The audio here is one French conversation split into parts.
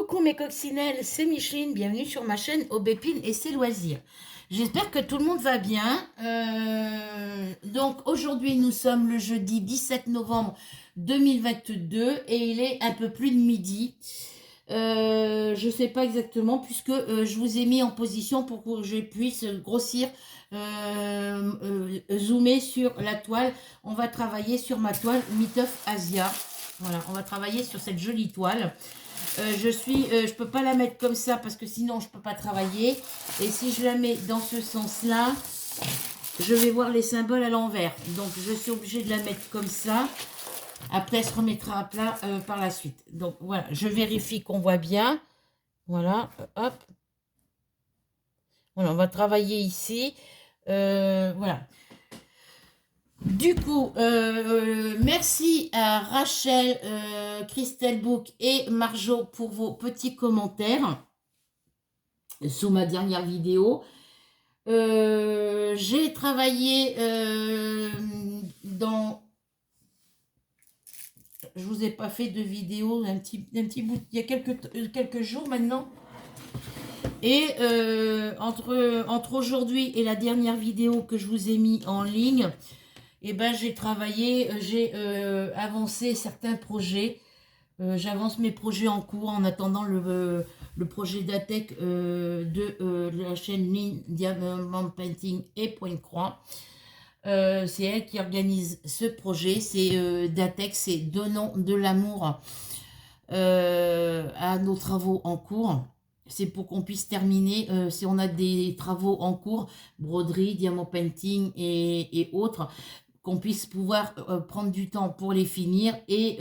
Coucou mes coccinelles, c'est Micheline, bienvenue sur ma chaîne Aubépine et ses loisirs. J'espère que tout le monde va bien. Donc aujourd'hui nous sommes le jeudi 17 novembre 2022 et il est un peu plus de midi. Je ne sais pas exactement puisque je vous ai mis en position pour que je puisse grossir, zoomer sur la toile. On va travailler sur ma toile Mitof Asia. Voilà, on va travailler sur cette jolie toile. Je peux pas la mettre comme ça parce que sinon je peux pas travailler. Et si je la mets dans ce sens-là, je vais voir les symboles à l'envers. Donc je suis obligée de la mettre comme ça. Après, elle se remettra à plat par la suite. Donc voilà, je vérifie qu'on voit bien. Voilà, hop. Voilà, on va travailler ici. Voilà. Du coup, merci à Rachel, Christelle Book et Marjo pour vos petits commentaires sous ma dernière vidéo. J'ai travaillé dans... Je vous ai pas fait de vidéo un petit bout, il y a quelques jours maintenant. Et entre aujourd'hui et la dernière vidéo que je vous ai mis en ligne, eh ben, j'ai travaillé, j'ai avancé certains projets. J'avance mes projets en cours en attendant le projet d'ATEC de la chaîne Lynn Diamond Painting et Point Croix. C'est elle qui organise ce projet. C'est d'ATEC, c'est Donnons de l'amour à nos travaux en cours. C'est pour qu'on puisse terminer, si on a des travaux en cours, broderie, diamant painting et autres, qu'on puisse pouvoir prendre du temps pour les finir et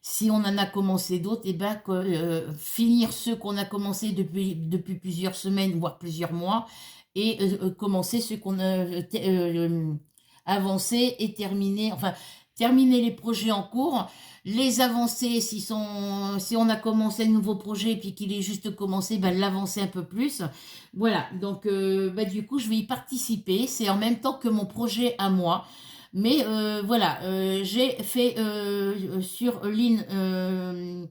si on en a commencé d'autres, et ben, finir ceux qu'on a commencé depuis plusieurs semaines, voire plusieurs mois, et commencer ceux qu'on a avancé et terminer, enfin, terminer les projets en cours, les avancer si on a commencé un nouveau projet et puis qu'il est juste commencé, ben, l'avancer un peu plus. Voilà, donc ben, du coup, je vais y participer. C'est en même temps que mon projet à moi. Mais voilà, j'ai fait sur Lean,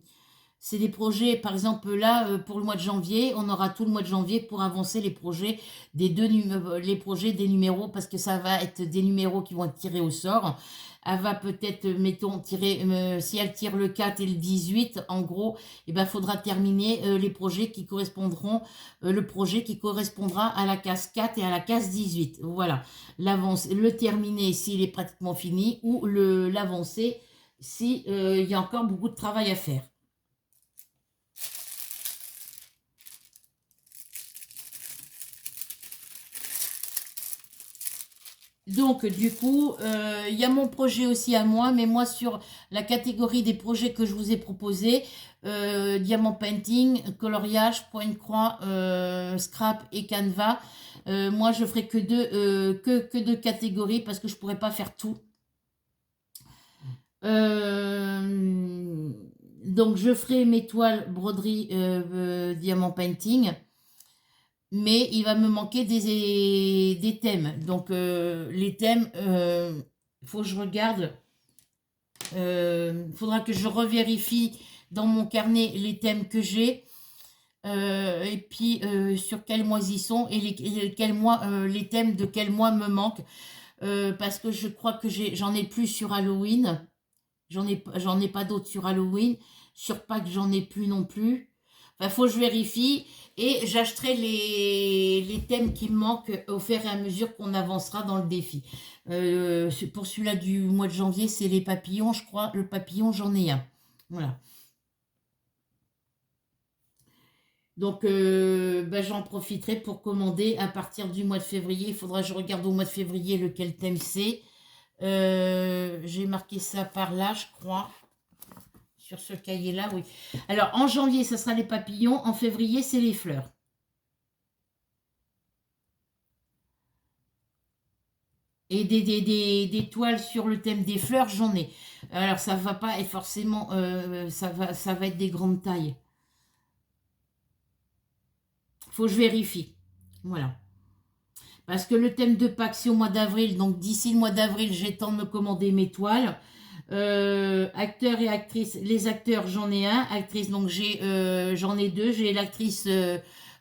c'est des projets, par exemple là, pour le mois de janvier, on aura tout le mois de janvier pour avancer les projets les projets des numéros, parce que ça va être des numéros qui vont être tirés au sort. Elle va peut-être, mettons, tirer, si elle tire le 4 et le 18, en gros, il faudra terminer les projets qui correspondront, le projet qui correspondra à la case 4 et à la case 18. Voilà, le terminer s'il est pratiquement fini, ou l'avancer s'il y a encore beaucoup de travail à faire. Donc, du coup, il y a mon projet aussi à moi, mais moi, sur la catégorie des projets que je vous ai proposés, diamant painting, coloriage, point croix, scrap et canevas, moi, je ferai que deux catégories parce que je pourrais pas faire tout. Donc, je ferai mes toiles broderie, diamant painting. Mais il va me manquer des thèmes. Donc, les thèmes, il faut que je regarde. Il faudra que je revérifie dans mon carnet les thèmes que j'ai. Et puis, sur quels mois ils sont et les thèmes de quel mois me manquent. Parce que je crois que j'en ai plus sur Halloween. J'en ai pas d'autres sur Halloween. Sur Pâques, j'en ai plus non plus. Enfin, faut que je vérifie. Et j'achèterai les thèmes qui me manquent au fur et à mesure qu'on avancera dans le défi. Pour celui-là du mois de janvier, c'est les papillons, je crois. Le papillon, j'en ai un. Voilà. Donc, j'en profiterai pour commander à partir du mois de février. Il faudra que je regarde au mois de février lequel thème c'est. J'ai marqué ça par là, je crois. Sur ce cahier-là, oui. Alors, en janvier, ça sera les papillons. En février, c'est les fleurs. Et des toiles sur le thème des fleurs, j'en ai. Alors, ça va pas être forcément... ça va être des grandes tailles. Faut que je vérifie. Voilà. Parce que le thème de Pâques, c'est au mois d'avril. Donc, d'ici le mois d'avril, j'ai le temps de me commander mes toiles. Acteurs et actrices. Les acteurs, j'en ai un. Actrice, donc j'en ai deux. J'ai l'actrice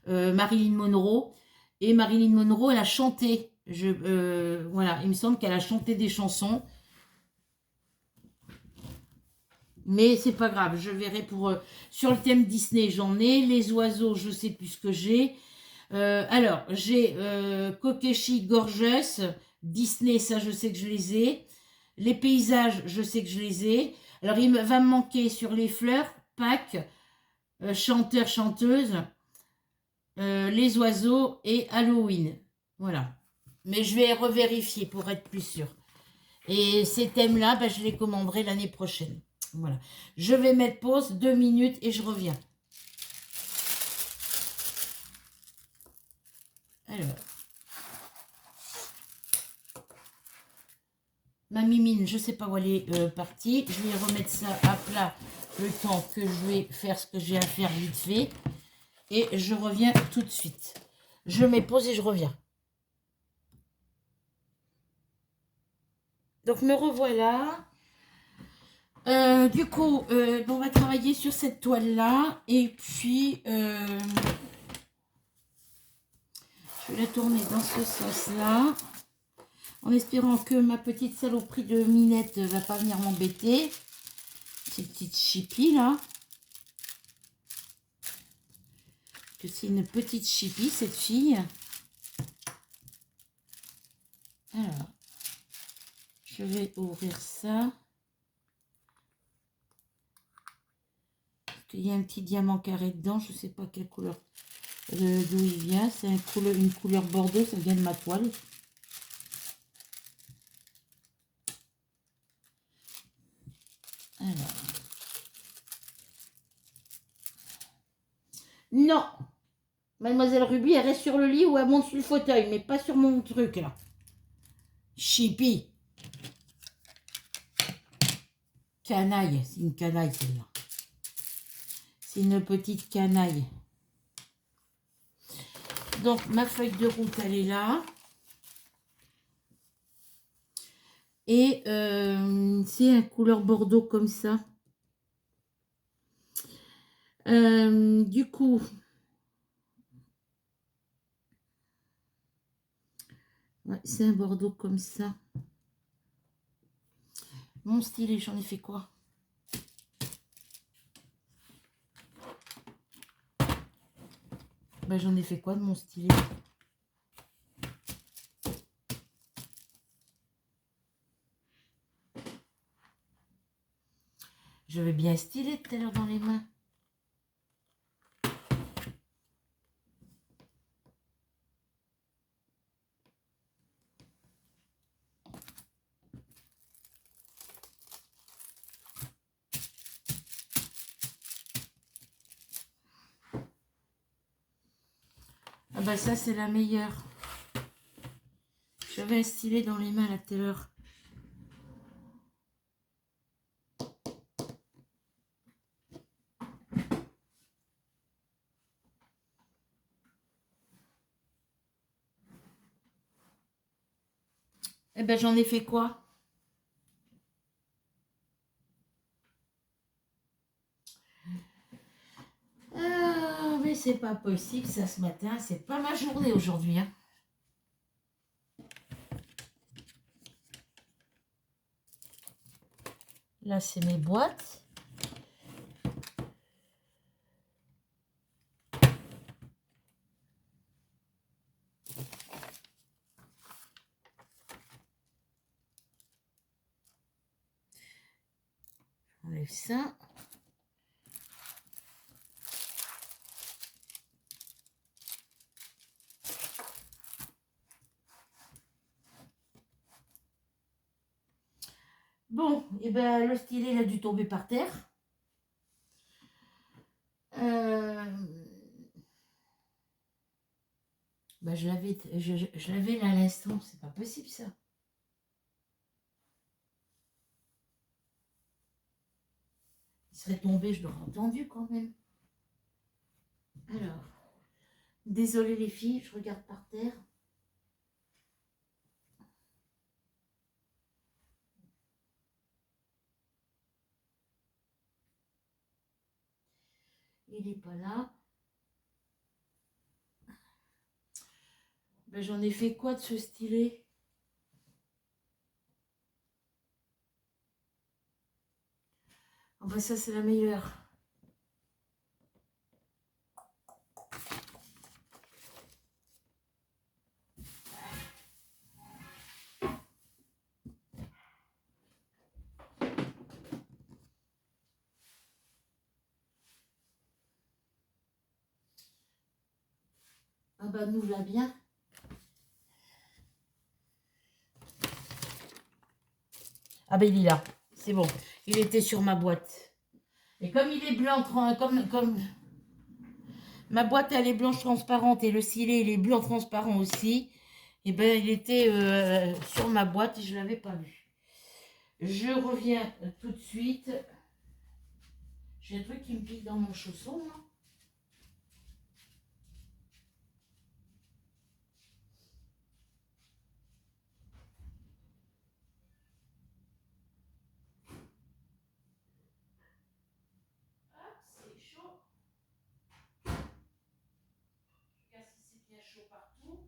Marilyn Monroe. Et Marilyn Monroe, elle a chanté. Voilà, il me semble qu'elle a chanté des chansons. Mais c'est pas grave, je verrai pour... sur le thème Disney, j'en ai. Les oiseaux, je sais plus ce que j'ai. Alors, j'ai Kokeshi Gorgeous, Disney, ça je sais que je les ai. Les paysages, je sais que je les ai. Alors, va me manquer sur les fleurs, Pâques, chanteur, chanteuse, les oiseaux et Halloween. Voilà. Mais je vais revérifier pour être plus sûr. Et ces thèmes-là, ben, je les commanderai l'année prochaine. Voilà. Je vais mettre pause 2 minutes et je reviens. Alors. Ma mimine, je ne sais pas où elle est partie. Je vais remettre ça à plat le temps que je vais faire ce que j'ai à faire vite fait. Et je reviens tout de suite. Je mets pause et je reviens. Donc me revoilà. Du coup, on va travailler sur cette toile-là. Et puis, je vais la tourner dans ce sens-là. En espérant que ma petite saloperie de Minette va pas venir m'embêter. Ces petites chippies là. Que c'est une petite chippie cette fille. Alors, je vais ouvrir ça. Il y a un petit diamant carré dedans. Je ne sais pas quelle couleur, d'où il vient. C'est une couleur bordeaux. Ça vient de ma toile. Alors. Non. Mademoiselle Ruby, elle reste sur le lit ou elle monte sur le fauteuil, mais pas sur mon truc, là. Chippy. Canaille. C'est une canaille, celle-là. C'est une petite canaille. Donc, ma feuille de route, elle est là. Et c'est un couleur bordeaux comme ça. Du coup, ouais, c'est un bordeaux comme ça. Mon stylet, j'en ai fait quoi? Ben, j'en ai fait quoi de mon stylet? J'avais bien stylet tout à l'heure dans les mains. Ah bah ça c'est la meilleure. J'avais un stylet dans les mains là tout à l'heure. Eh ben j'en ai fait quoi? Ah mais c'est pas possible ça ce matin, c'est pas ma journée aujourd'hui. Hein. Là c'est mes boîtes. J'enlève ça. Bon, et ben le stylet il a dû tomber par terre. Ben, je l'avais là à l'instant, c'est pas possible ça. Il serait tombé, je l'aurais entendu quand même. Alors, désolé les filles, je regarde par terre. il n'est pas là. Ben, j'en ai fait quoi de ce stylet? Oh ben ça c'est la meilleure. Ah bah nous là bien. Ah ben il est là, c'est bon. Il était sur ma boîte. Et comme il est blanc, comme ma boîte elle est blanche transparente et le stylet il est blanc transparent aussi, et ben il était sur ma boîte et je l'avais pas vu. Je reviens tout de suite. J'ai un truc qui me pique dans mon chausson là. C'est chaud. Regarde si c'est bien chaud partout.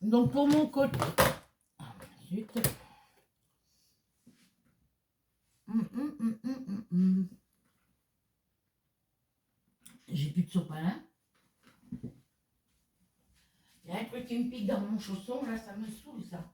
Donc pour mon côté. Ah, zut. J'ai plus de sopalin. Il y a un truc qui me pique dans mon chausson, là, ça me saoule, ça.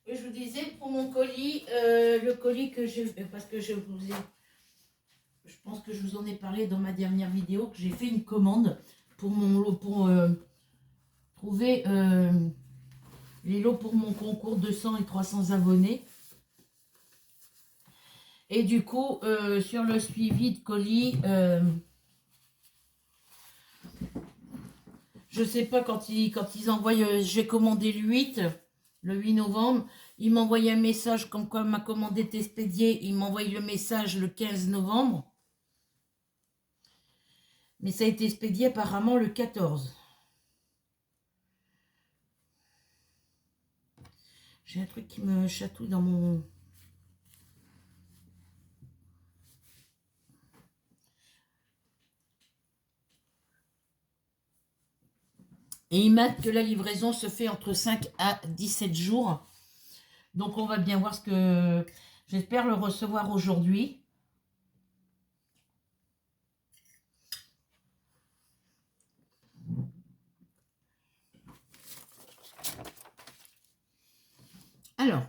Et je vous disais, pour mon colis, le colis que j'ai fait, parce que je pense que je vous en ai parlé dans ma dernière vidéo, que j'ai fait une commande pour trouver les lots pour mon concours 200 et 300 abonnés. Et du coup, sur le suivi de colis, je sais pas, quand ils envoient, j'ai commandé le 8 novembre, ils m'envoient un message comme quoi ma commande est expédiée, ils m'envoient le message le 15 novembre. Mais ça a été expédié apparemment le 14. J'ai un truc qui me chatouille dans mon... Et ils mettent que la livraison se fait entre 5 à 17 jours. Donc on va bien voir ce que... J'espère le recevoir aujourd'hui. Alors.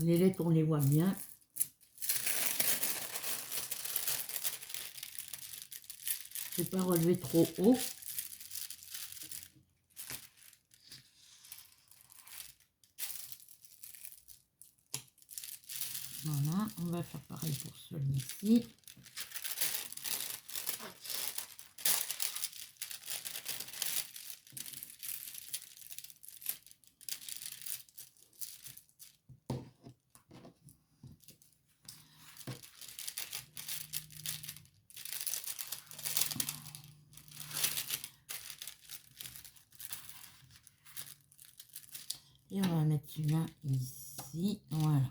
Les lettres, on les voit bien. Je ne vais pas relever trop haut. Voilà, on va faire pareil pour celui-ci. Et on va mettre celui-là ici, voilà.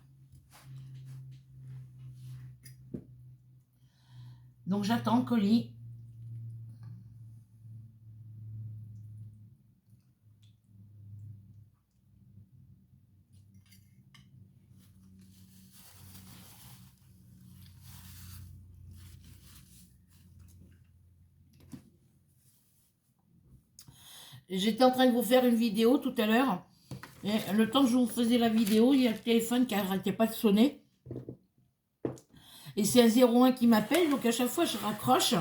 Donc j'attends le colis. J'étais en train de vous faire une vidéo tout à l'heure. Et le temps que je vous faisais la vidéo, il y a le téléphone qui n'arrêtait pas de sonner. Et c'est un 01 qui m'appelle, donc à chaque fois je raccroche.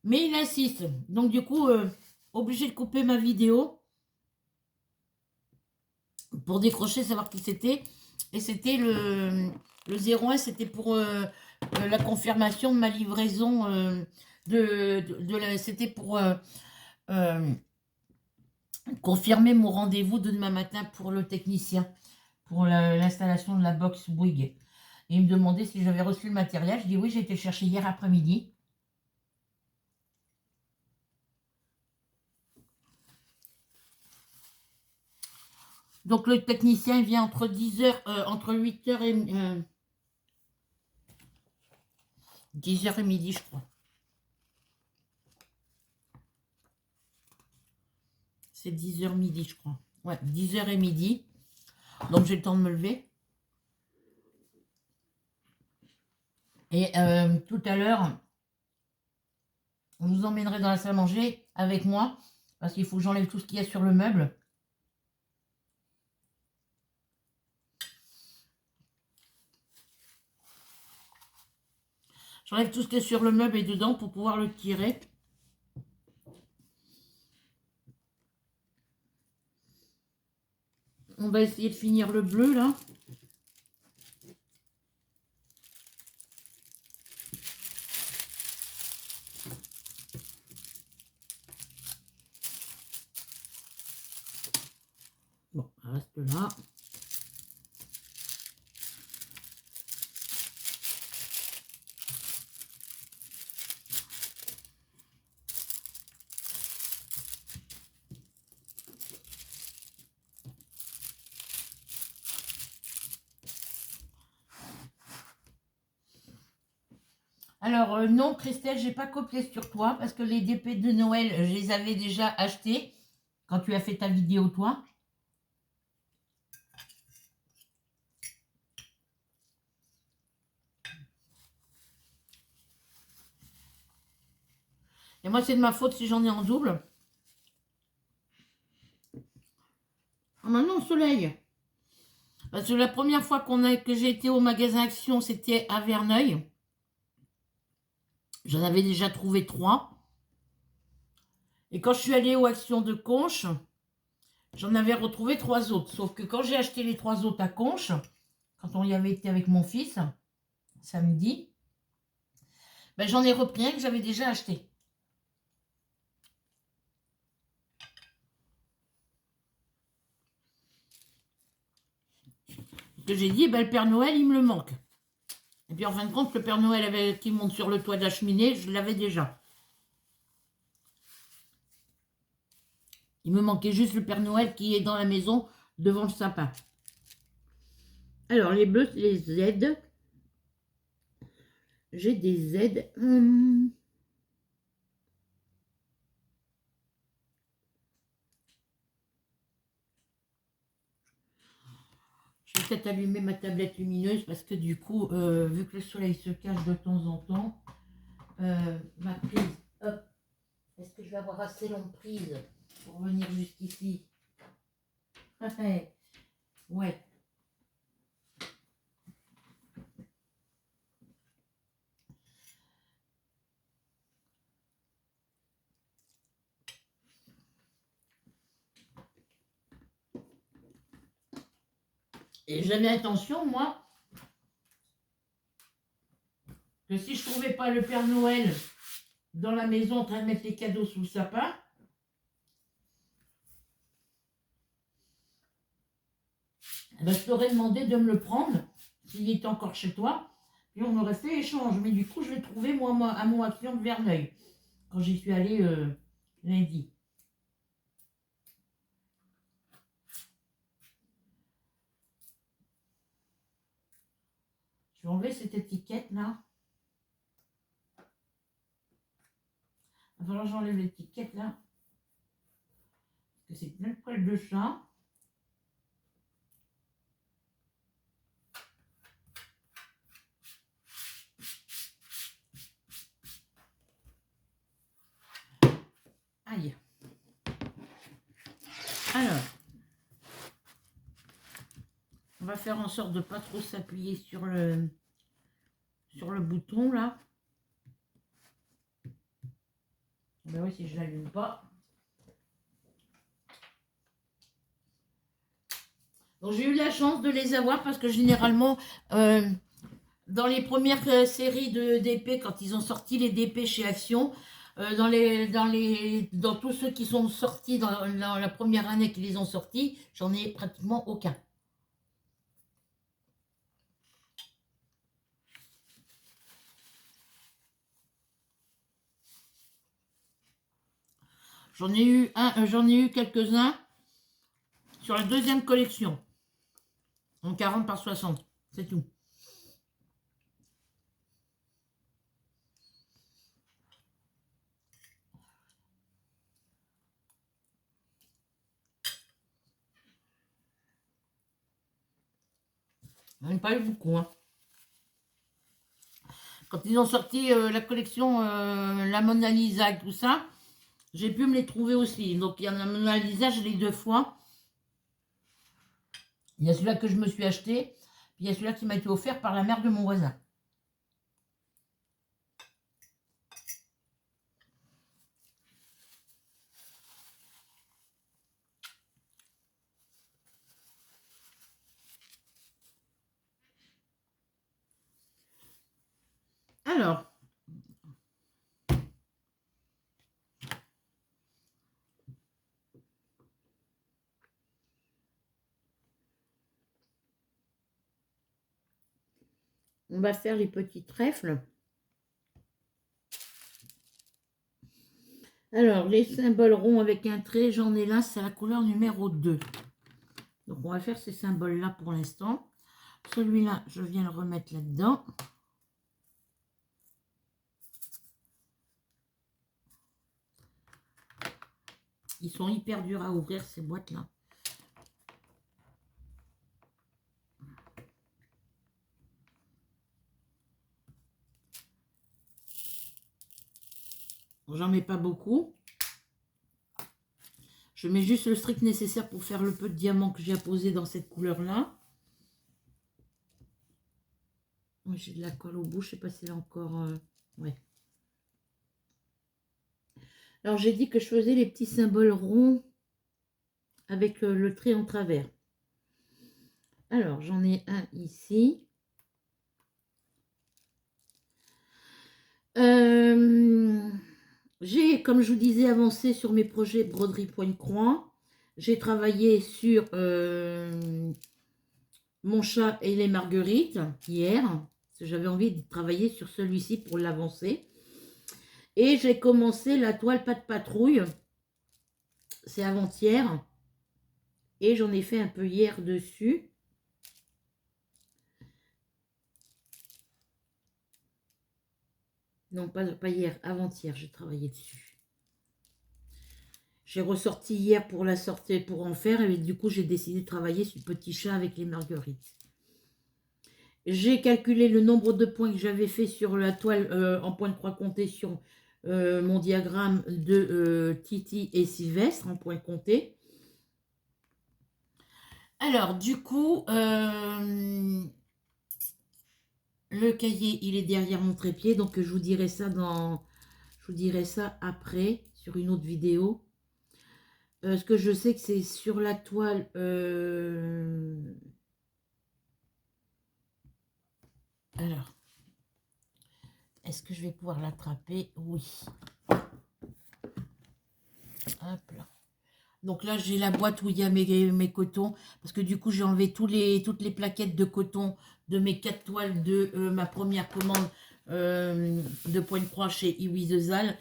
Mais il insiste. Donc du coup, obligé de couper ma vidéo pour décrocher, savoir qui c'était. Et c'était le 01, c'était pour la confirmation de ma livraison. C'était pour confirmer mon rendez-vous de demain matin pour le technicien, pour l'installation de la box Bouygues. Et il me demandait si j'avais reçu le matériel. Je dis oui, j'ai été chercher hier après-midi. Donc le technicien vient entre 10h, entre 8h et 10h et midi, je crois. C'est 10h midi, je crois. Ouais, 10h et midi. Donc j'ai le temps de me lever. Et tout à l'heure, je vous emmènerai dans la salle à manger avec moi. Parce qu'il faut que j'enlève tout ce qu'il y a sur le meuble. J'enlève tout ce qui est sur le meuble et dedans pour pouvoir le tirer. On va essayer de finir le bleu là. Bon, on reste là. Alors, non, Christelle, j'ai pas copié sur toi parce que les DP de Noël, je les avais déjà achetés quand tu as fait ta vidéo, toi. Et moi, c'est de ma faute si j'en ai en double. Ah, maintenant, au soleil. Parce que la première fois que j'ai été au magasin Action, c'était à Verneuil. J'en avais déjà trouvé 3. Et quand je suis allée aux Actions de Conches, j'en avais retrouvé 3 autres. Sauf que quand j'ai acheté les 3 autres à Conches, quand on y avait été avec mon fils, samedi, ben, j'en ai repris un que j'avais déjà acheté. Que j'ai dit, ben, le Père Noël, il me le manque. Et puis en fin de compte, le Père Noël qui monte sur le toit de la cheminée, je l'avais déjà. Il me manquait juste le Père Noël qui est dans la maison devant le sapin. Alors, les bleus, c'est les Z. J'ai des Z. Je vais peut-être allumer ma tablette lumineuse parce que du coup, vu que le soleil se cache de temps en temps, ma prise, hop, est-ce que je vais avoir assez longue prise pour venir jusqu'ici? Ouais. Et j'avais intention, moi, que si je trouvais pas le Père Noël dans la maison en train de mettre les cadeaux sous le sapin, ben, je t'aurais demandé de me le prendre s'il était encore chez toi. Et on aurait fait échange. Mais du coup, je l'ai trouvé moi, à mon action de Verneuil. Quand j'y suis allée lundi. Je vais enlever cette étiquette là. Il va falloir que j'enlève l'étiquette là. Parce que c'est plein de poils de chat. Aïe. Alors, on va faire en sorte de ne pas trop s'appuyer sur le bouton là. Ben oui, si je l'allume pas. Donc j'ai eu la chance de les avoir parce que généralement, dans les premières séries de DP, quand ils ont sorti les DP chez Action, dans tous ceux qui sont sortis dans la première année qu'ils les ont sortis, j'en ai pratiquement aucun. J'en ai eu quelques-uns sur la deuxième collection, en 40 par 60, c'est tout. J'en ai pas eu beaucoup, hein. Quand ils ont sorti la collection La Mona Lisa et tout ça, j'ai pu me les trouver aussi. Donc il y en a la Mona Lisa, je l'ai 2 fois. Il y a celui-là que je me suis acheté, puis il y a celui-là qui m'a été offert par la mère de mon voisin. Alors, on va faire les petits trèfles. Alors, les symboles ronds avec un trait, j'en ai là, c'est la couleur numéro 2. Donc, on va faire ces symboles-là pour l'instant. Celui-là, je viens le remettre là-dedans. Ils sont hyper durs à ouvrir, ces boîtes-là. J'en mets pas beaucoup. Je mets juste le strict nécessaire pour faire le peu de diamant que j'ai apposé dans cette couleur-là. J'ai de la colle au bout, je sais pas si c'est encore... ouais. Alors, j'ai dit que je faisais les petits symboles ronds avec le trait en travers. Alors, j'en ai un ici. J'ai, comme je vous disais, avancé sur mes projets broderie pointe-croix. J'ai travaillé sur mon chat et les marguerites hier. Parce que j'avais envie de travailler sur celui-ci pour l'avancer. Et j'ai commencé la toile pas de patrouille. C'est avant-hier. Et j'en ai fait un peu hier dessus. Non, pas hier, avant-hier, j'ai travaillé dessus. J'ai ressorti hier pour la sortir, pour en faire. Et du coup, j'ai décidé de travailler sur le petit chat avec les marguerites. J'ai calculé le nombre de points que j'avais fait sur la toile en point de croix compté sur mon diagramme de Titi et Sylvestre en point compté. Alors, du coup, le cahier, il est derrière mon trépied, donc je vous dirai ça après sur une autre vidéo. Ce que je sais que c'est sur la toile. Alors, Est-ce que je vais pouvoir l'attraper? Oui. Hop là. Donc là, j'ai la boîte où il y a mes cotons. Parce que du coup, j'ai enlevé toutes les plaquettes de coton de mes 4 toiles de ma première commande de Pointe-Croix chez Iwi Zezal.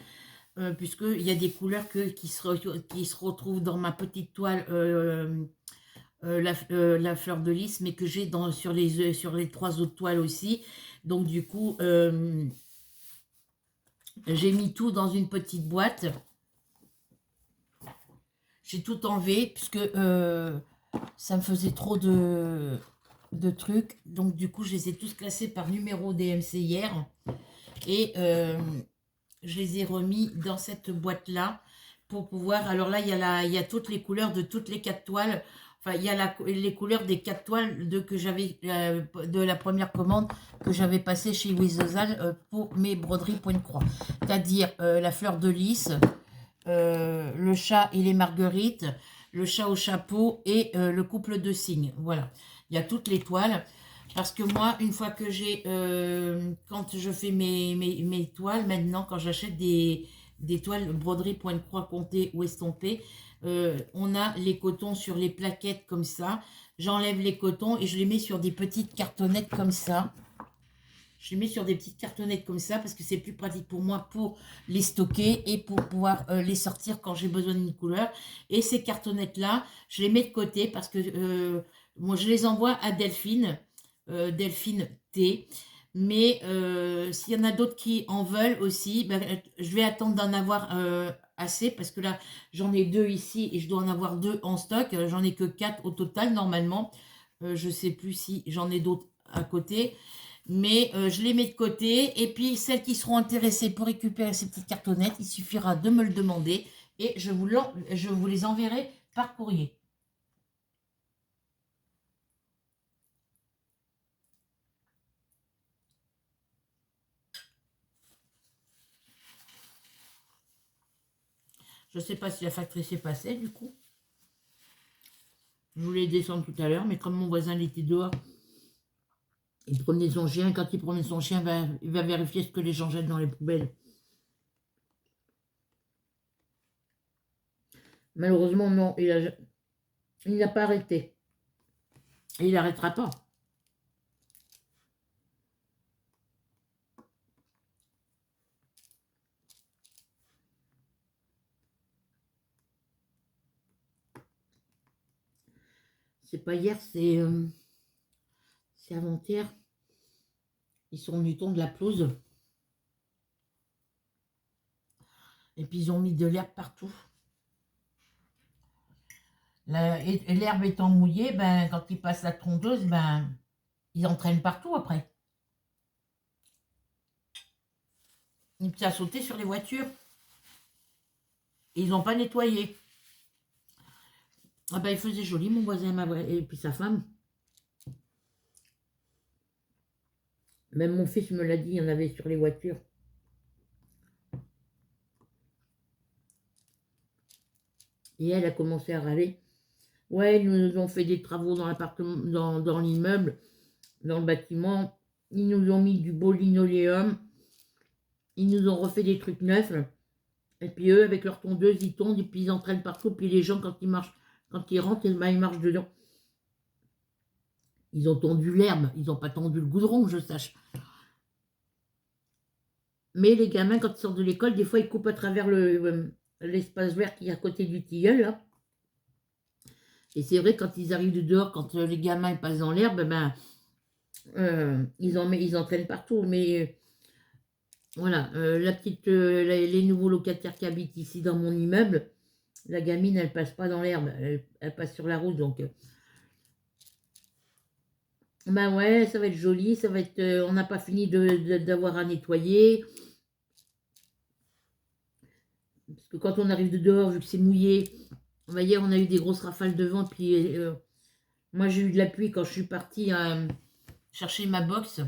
Puisqu'il y a des couleurs qui se retrouvent dans ma petite toile la fleur de lys, mais que j'ai sur les 3 autres toiles aussi. Donc du coup, j'ai mis tout dans une petite boîte. J'ai tout enlevé puisque ça me faisait trop de trucs. Donc du coup, je les ai tous classés par numéro DMC hier. Et je les ai remis dans cette boîte-là pour pouvoir... Alors là, il y a toutes les couleurs de toutes les 4 toiles. Enfin, il y a les couleurs des 4 toiles que j'avais de la première commande que j'avais passée chez Wizozal pour mes broderies Pointe-Croix. C'est-à-dire la fleur de lys, le chat et les marguerites, le chat au chapeau et le couple de cygnes. Voilà, il y a toutes les toiles. Parce que moi, une fois que j'ai... quand je fais mes toiles, maintenant, quand j'achète des toiles broderie Pointe-Croix comptée ou estampées, on a les cotons sur les plaquettes comme ça. J'enlève les cotons et je les mets sur des petites cartonnettes comme ça. Je les mets sur des petites cartonnettes comme ça parce que c'est plus pratique pour moi pour les stocker et pour pouvoir les sortir quand j'ai besoin d'une couleur. Et ces cartonnettes-là, je les mets de côté parce que moi, je les envoie à Delphine, Delphine T. Mais s'il y en a d'autres qui en veulent aussi, ben, je vais attendre d'en avoir assez parce que là, j'en ai 2 ici et je dois en avoir 2 en stock. J'en ai que 4 au total normalement. Je ne sais plus si j'en ai d'autres à côté. Mais je les mets de côté. Et puis, celles qui seront intéressées pour récupérer ces petites cartonnettes, il suffira de me le demander. Et je vous les enverrai par courrier. Je ne sais pas si la factrice est passée, du coup. Je voulais descendre tout à l'heure, mais comme mon voisin il était dehors, il promenait son chien. Quand il promène son chien, il va vérifier ce que les gens jettent dans les poubelles. Malheureusement, non, il n'a pas arrêté. Et il n'arrêtera pas. C'est pas hier, c'est avant-hier. Ils sont venus tondre la pelouse. Et puis ils ont mis de l'herbe partout. Et l'herbe étant mouillée, ben, quand ils passent la tondeuse, ben, ils entraînent partout après. Et puis ça a sauté sur les voitures. Et ils n'ont pas nettoyé. Ah ben, il faisait joli, mon voisin et puis sa femme. Même mon fils me l'a dit, il y en avait sur les voitures. Et elle a commencé à râler. Ouais, ils nous ont fait des travaux dans l'appartement, dans l'immeuble, dans le bâtiment. Ils nous ont mis du beau linoléum. Ils nous ont refait des trucs neufs. Et puis eux, avec leur tondeuse, ils tondent et puis ils entraînent partout. Puis les gens, quand ils marchent, quand ils rentrent, ils marchent dedans. Ils ont tondu l'herbe. Ils n'ont pas tondu le goudron, que je sache. Mais les gamins, quand ils sortent de l'école, des fois, ils coupent à travers l'espace vert qui est à côté du tilleul, là. Et c'est vrai, quand ils arrivent de dehors, quand les gamins passent dans l'herbe, ben, ils entraînent partout. Mais voilà, les nouveaux locataires qui habitent ici dans mon immeuble, la gamine, elle passe pas dans l'herbe, elle passe sur la route. Donc, ben ouais, ça va être joli, ça va être. On n'a pas fini d'avoir à nettoyer. Parce que quand on arrive de dehors, vu que c'est mouillé, hier on a eu des grosses rafales de vent, puis moi j'ai eu de la pluie quand je suis partie chercher ma box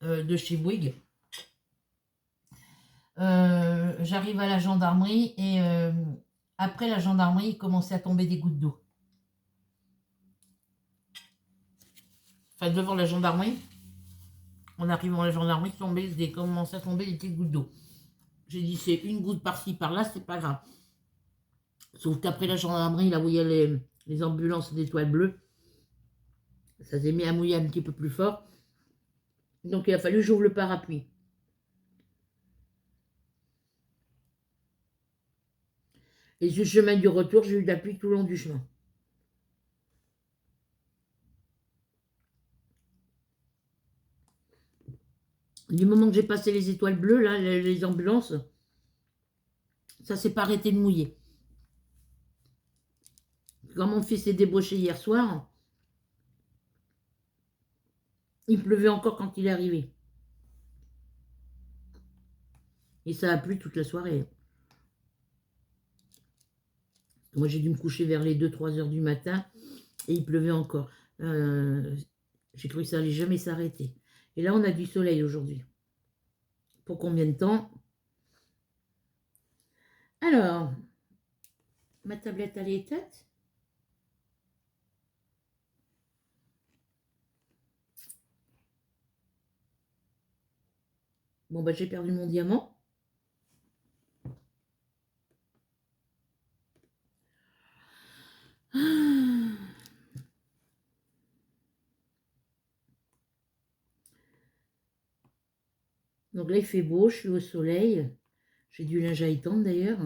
de chez Bouygues. J'arrive à la gendarmerie et après la gendarmerie, il commençait à tomber des gouttes d'eau. Enfin, devant la gendarmerie, en arrivant à la gendarmerie, commencé à tomber des petites gouttes d'eau. J'ai dit, c'est une goutte par-ci, par-là, c'est pas grave. Sauf qu'après la gendarmerie, là où il y a les ambulances d'étoiles bleues, ça s'est mis à mouiller un petit peu plus fort. Donc il a fallu que j'ouvre le parapluie. Et sur le chemin du retour, j'ai eu de la pluie tout le long du chemin. Du moment que j'ai passé les étoiles bleues, là, les ambulances, ça s'est pas arrêté de mouiller. Quand mon fils est débauché hier soir, il pleuvait encore quand il est arrivé. Et ça a plu toute la soirée. Moi, j'ai dû me coucher vers les 2-3 heures du matin et il pleuvait encore. J'ai cru que ça allait jamais s'arrêter. Et là, on a du soleil aujourd'hui. Pour combien de temps? Alors, ma tablette, elle est éteinte. Bon, bah, j'ai perdu mon diamant. Donc là, il fait beau, je suis au soleil. J'ai du linge à étendre d'ailleurs.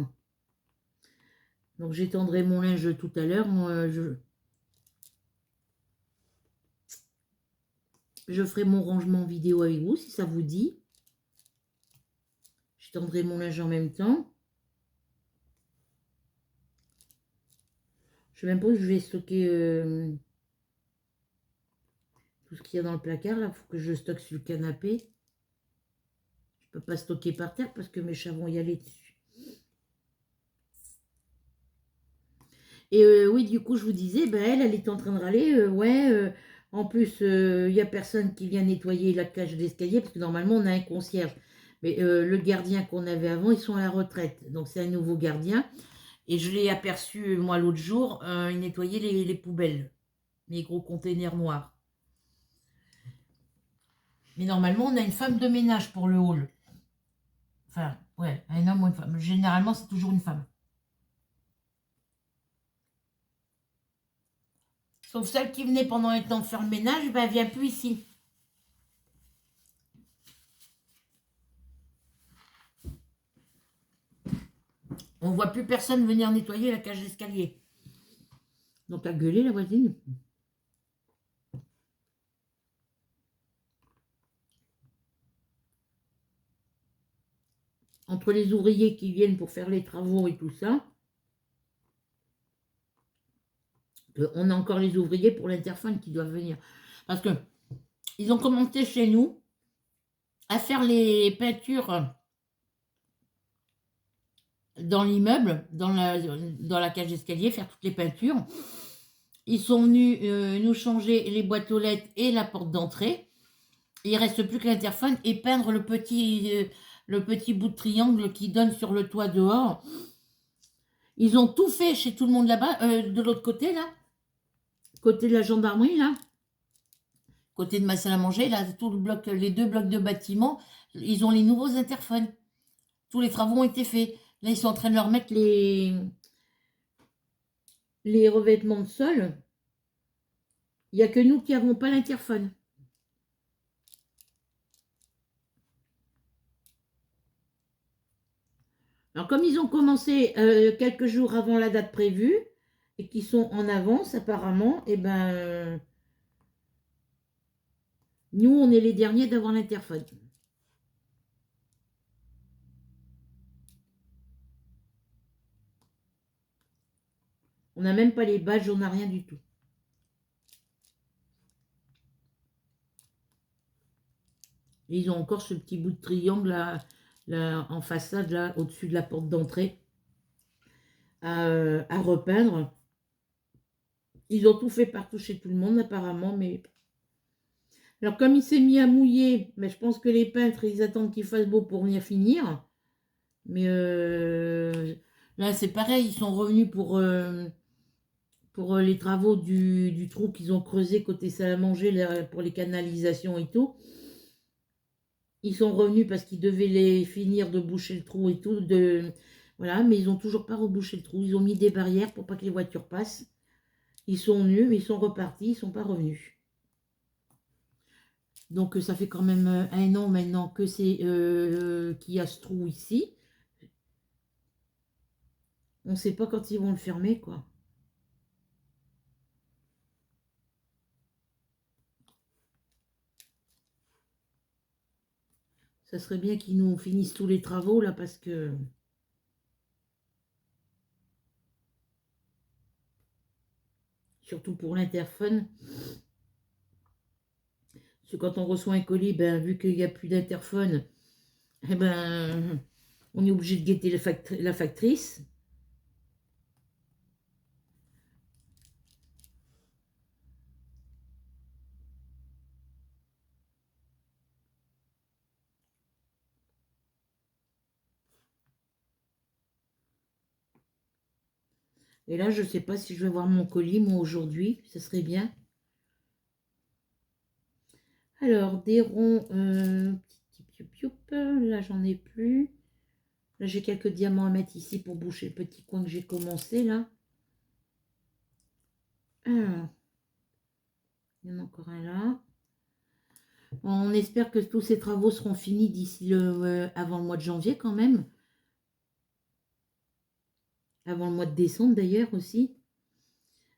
Donc j'étendrai mon linge tout à l'heure. Je ferai mon rangement vidéo avec vous si ça vous dit. J'étendrai mon linge en même temps. Je sais même pas où je vais stocker tout ce qu'il y a dans le placard. Là, il faut que je stocke sur le canapé. Je peux pas stocker par terre parce que mes chats vont y aller dessus. Et oui, du coup, je vous disais, ben, elle est en train de râler. Ouais, en plus, il n'y a personne qui vient nettoyer la cage d'escalier parce que normalement, on a un concierge. Mais le gardien qu'on avait avant, ils sont à la retraite. Donc, c'est un nouveau gardien. Et je l'ai aperçu, moi, l'autre jour, il nettoyait les poubelles, les gros containers noirs. Mais normalement, on a une femme de ménage pour le hall. Enfin, ouais, un homme ou une femme. Généralement, c'est toujours une femme. Sauf celle qui venait pendant un temps faire le ménage, ben, elle vient plus ici. On voit plus personne venir nettoyer la cage d'escalier. Donc, à gueuler, la voisine. Entre les ouvriers qui viennent pour faire les travaux et tout ça, on a encore les ouvriers pour l'interphone qui doivent venir. Parce que ils ont commencé chez nous à faire les peintures dans l'immeuble, dans la cage d'escalier, faire toutes les peintures. Ils sont venus nous changer les boîtes aux lettres et la porte d'entrée. Il ne reste plus que l'interphone et peindre le petit bout de triangle qui donne sur le toit dehors. Ils ont tout fait chez tout le monde là-bas, de l'autre côté, là. Côté de la gendarmerie, là. Côté de ma salle à manger, là, tout le bloc, les 2 blocs de bâtiment, ils ont les nouveaux interphones. Tous les travaux ont été faits. Là, ils sont en train de leur mettre les revêtements de sol. Il n'y a que nous qui n'avons pas l'interphone. Alors, comme ils ont commencé quelques jours avant la date prévue et qu'ils sont en avance, apparemment, eh ben, nous, on est les derniers d'avoir l'interphone. On n'a même pas les badges, on n'a rien du tout. Et ils ont encore ce petit bout de triangle là, en façade, là, au-dessus de la porte d'entrée, à repeindre. Ils ont tout fait partout chez tout le monde, apparemment, mais... Alors, comme il s'est mis à mouiller, mais je pense que les peintres, ils attendent qu'il fasse beau pour venir finir. Mais là, c'est pareil, ils sont revenus pour les travaux du trou qu'ils ont creusé côté salle à manger pour les canalisations et tout. Ils sont revenus parce qu'ils devaient les finir de boucher le trou et tout. Voilà, mais ils n'ont toujours pas rebouché le trou. Ils ont mis des barrières pour pas que les voitures passent. Ils sont venus, mais ils sont repartis, ils ne sont pas revenus. Donc ça fait quand même 1 an maintenant que c'est qu'il y a ce trou ici. On ne sait pas quand ils vont le fermer, quoi. Ça serait bien qu'ils nous finissent tous les travaux, là, parce que... Surtout pour l'interphone. Parce que quand on reçoit un colis, ben, vu qu'il n'y a plus d'interphone, eh ben, on est obligé de guetter la factrice. Et là, je ne sais pas si je vais voir mon colis, moi, aujourd'hui. Ce serait bien. Alors, des ronds... là, j'en ai plus. Là, j'ai quelques diamants à mettre ici pour boucher le petit coin que j'ai commencé, là. Alors, il y en a encore un là. On espère que tous ces travaux seront finis d'ici avant le mois de janvier, quand même. Avant le mois de décembre, d'ailleurs, aussi.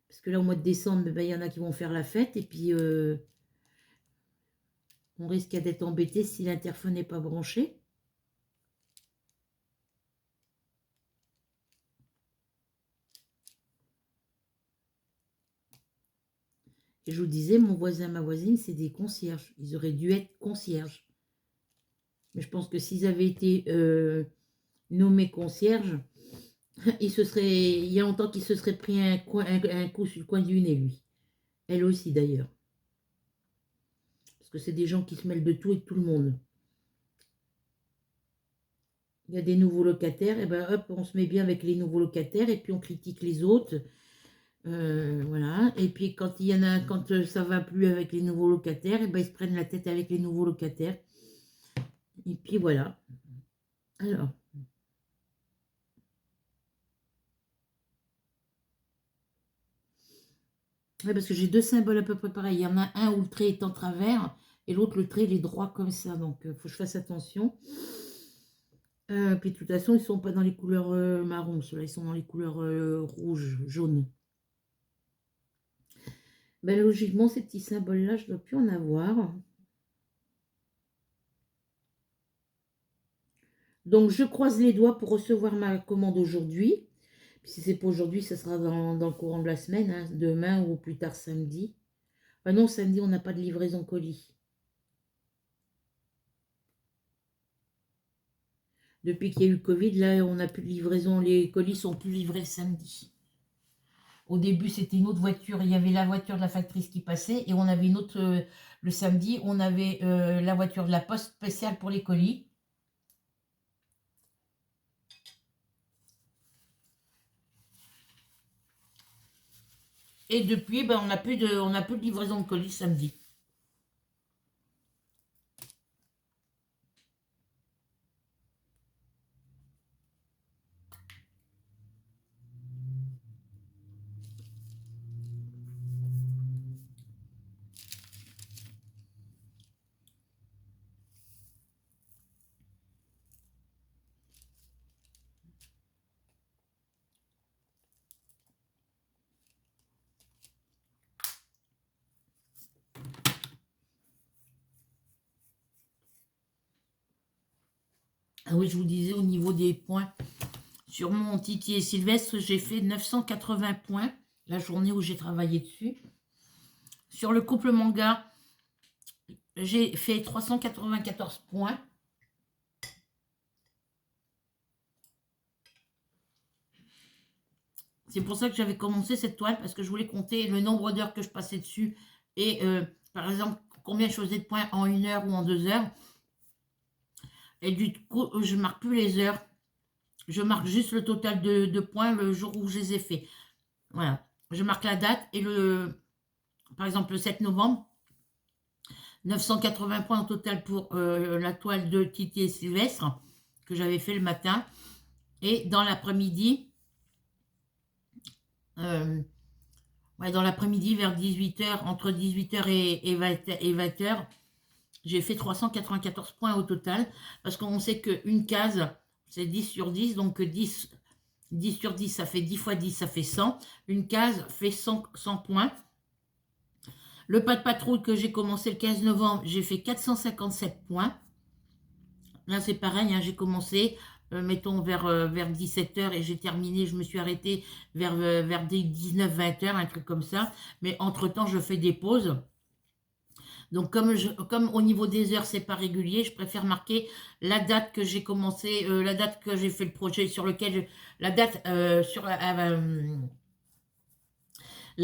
Parce que là, au mois de décembre, ben, il y en a qui vont faire la fête. Et puis, on risque d'être embêté si l'interphone n'est pas branché. Et je vous disais, mon voisin, ma voisine, c'est des concierges. Ils auraient dû être concierges. Mais je pense que s'ils avaient été nommés concierges, il y a longtemps qu'il se serait pris un coup sur le coin du nez, lui. Elle aussi, d'ailleurs. Parce que c'est des gens qui se mêlent de tout et de tout le monde. Il y a des nouveaux locataires, et ben hop, on se met bien avec les nouveaux locataires, et puis on critique les autres. Voilà. Et puis quand il y en a, quand ça va plus avec les nouveaux locataires, et ben ils se prennent la tête avec les nouveaux locataires. Et puis voilà. Alors. Ouais, parce que j'ai deux symboles à peu près pareils. Il y en a un où le trait est en travers, et l'autre, le trait, il est droit comme ça. Donc, il faut que je fasse attention. Puis de toute façon, ils ne sont pas dans les couleurs marron, ceux-là, ils sont dans les couleurs rouge, jaune. Ben, logiquement, ces petits symboles-là, je ne dois plus en avoir. Donc, je croise les doigts pour recevoir ma commande aujourd'hui. Puis si c'est pas aujourd'hui, ça sera dans le courant de la semaine, hein, demain ou plus tard samedi. Ah non, samedi, on n'a pas de livraison colis. Depuis qu'il y a eu le Covid, là, on n'a plus de livraison. Les colis sont plus livrés le samedi. Au début, c'était une autre voiture. Il y avait la voiture de la factrice qui passait et on avait une autre, le samedi, on avait la voiture de la poste spéciale pour les colis. Et depuis, ben, on n'a plus de livraison de colis samedi. Ah oui, je vous disais au niveau des points. Sur mon Titi Sylvestre, j'ai fait 980 points la journée où j'ai travaillé dessus. Sur le couple manga, j'ai fait 394 points. C'est pour ça que j'avais commencé cette toile, parce que je voulais compter le nombre d'heures que je passais dessus. Et par exemple, combien je faisais de points en 1 heure ou en 2 heures. Et du coup, je ne marque plus les heures. Je marque juste le total de points le jour où je les ai faits. Voilà. Je marque la date et par exemple, le 7 novembre, 980 points au total pour la toile de Titi et Sylvestre que j'avais fait le matin. Et dans l'après-midi, ouais, dans l'après-midi vers 18 h, entre 18 h et 20 h, j'ai fait 394 points au total. Parce qu'on sait qu'une case, c'est 10 sur 10. Donc 10 sur 10, ça fait 10 fois 10, ça fait 100. Une case fait 100 points. Le pas de patrouille que j'ai commencé le 15 novembre, j'ai fait 457 points. Là, c'est pareil, hein, j'ai commencé, mettons, vers 17 h et j'ai terminé, je me suis arrêtée vers des 19-20 h, un truc comme ça. Mais entre-temps, je fais des pauses. Donc, comme au niveau des heures, c'est pas régulier, je préfère marquer la date que j'ai commencé, la date que j'ai fait le projet sur lequel, la date sur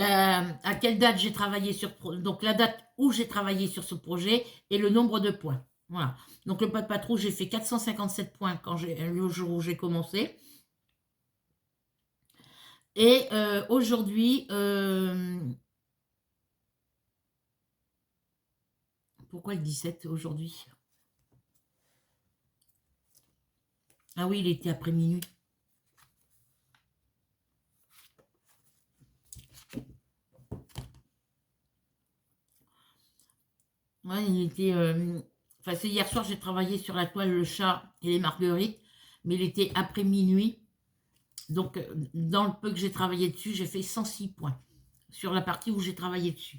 à quelle date j'ai travaillé donc la date où j'ai travaillé sur ce projet et le nombre de points. Voilà. Donc le pas de patrouille, j'ai fait 457 points le jour où j'ai commencé. Et aujourd'hui, pourquoi le 17 aujourd'hui? Ah oui, il était après minuit. Ouais, il était. Enfin, c'est hier soir, j'ai travaillé sur la toile Le Chat et les Marguerites, mais il était après minuit. Donc, dans le peu que j'ai travaillé dessus, j'ai fait 106 points sur la partie où j'ai travaillé dessus.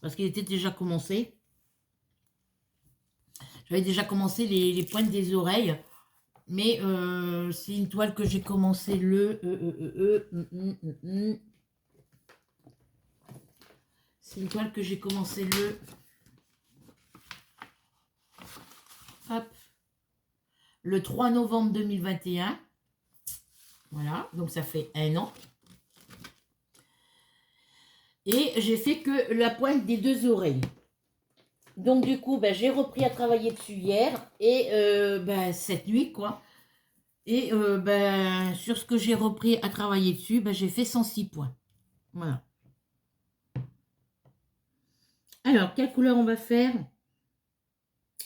Parce qu'il était déjà commencé. J'avais déjà commencé les pointes des oreilles. Mais c'est une toile que j'ai commencé c'est une toile que j'ai commencé hop, le 3 novembre 2021. Voilà, donc ça fait un an. Et j'ai fait que la pointe des deux oreilles. Donc du coup, ben, j'ai repris à travailler dessus hier et ben, cette nuit, quoi. Et ben, sur ce que j'ai repris à travailler dessus, ben, j'ai fait 106 points. Voilà. Alors, quelle couleur on va faire?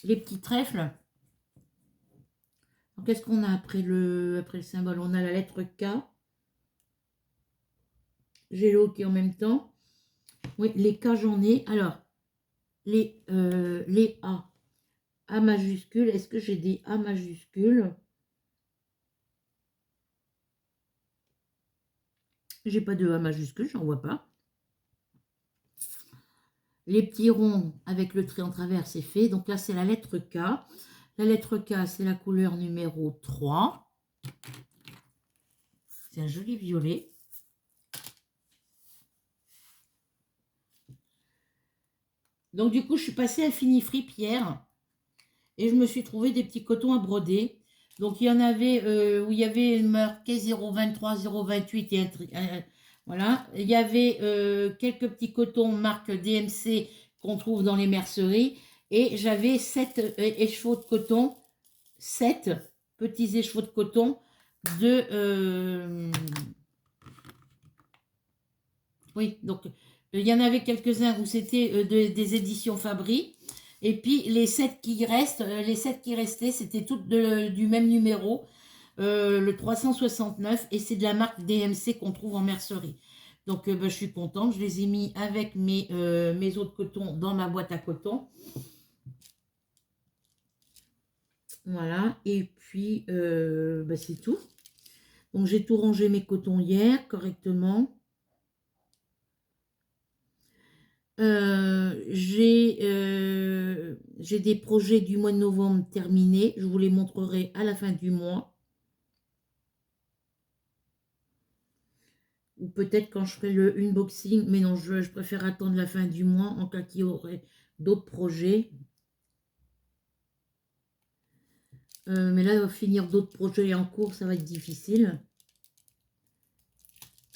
Les petits trèfles. Qu'est-ce qu'on a après le symbole? On a la lettre K. J'ai le OK en même temps. Oui, les K, j'en ai. Alors, les A. A majuscule. Est-ce que j'ai des A majuscules? J'ai pas de A majuscule, j'en vois pas. Les petits ronds avec le trait en travers, c'est fait. Donc là, c'est la lettre K. La lettre K, c'est la couleur numéro 3. C'est un joli violet. Donc du coup, je suis passée à Finifri Pierre et je me suis trouvé des petits cotons à broder. Donc il y en avait où il y avait marqué 0,23, 0,28 et voilà. Il y avait quelques petits cotons marque DMC qu'on trouve dans les merceries et j'avais 7 écheveaux de coton, 7 petits écheveaux de coton de oui, donc il y en avait quelques-uns où c'était des éditions Fabry. Et puis les 7 qui restent, les 7 qui restaient, c'était toutes du même numéro, le 369, et c'est de la marque DMC qu'on trouve en mercerie. Donc ben, je suis contente, je les ai mis avec mes autres cotons dans ma boîte à coton. Voilà, et puis ben, c'est tout. Donc j'ai tout rangé mes cotons hier correctement. J'ai des projets du mois de novembre terminés. Je vous les montrerai à la fin du mois. Ou peut-être quand je ferai le unboxing. Mais non, je préfère attendre la fin du mois en cas qu'il y aurait d'autres projets. Mais là, finir d'autres projets en cours, ça va être difficile.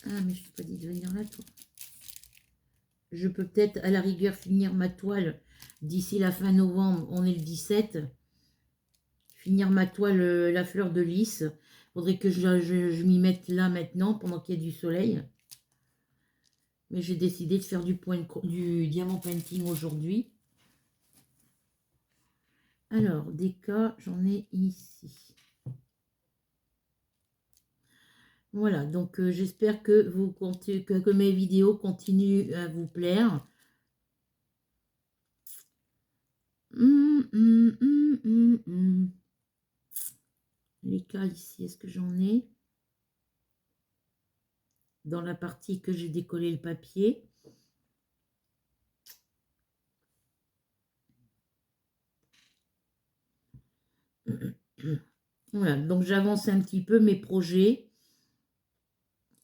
Ah, mais je ne t'ai pas dit de venir là, toi. Je peux peut-être à la rigueur finir ma toile d'ici la fin novembre. On est le 17. Finir ma toile la fleur de lys. Faudrait que je m'y mette là maintenant pendant qu'il y a du soleil. Mais j'ai décidé de faire du diamant painting aujourd'hui. Alors, des cas, j'en ai ici. Voilà, donc j'espère que, que mes vidéos continuent à vous plaire. Les cas ici, est-ce que j'en ai? Dans la partie que j'ai décollé le papier. Voilà, donc j'avance un petit peu mes projets.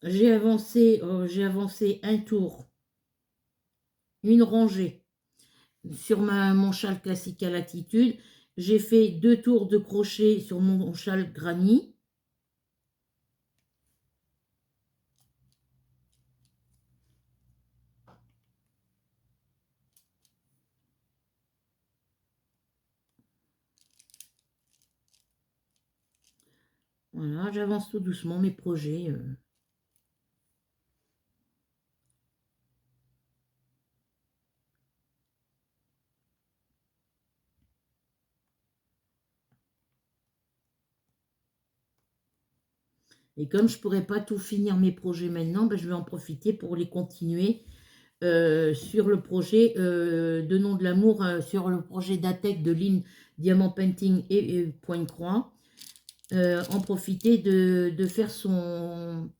J'ai avancé un tour, une rangée sur mon châle classique à latitude. J'ai fait 2 tours de crochet sur mon châle granny. Voilà, j'avance tout doucement mes projets. Et comme je ne pourrais pas tout finir mes projets maintenant, ben, je vais en profiter pour les continuer sur le projet de Nom de l'amour, sur le projet d'Atec de Line Diamant Painting et Point Croix. En profiter de faire son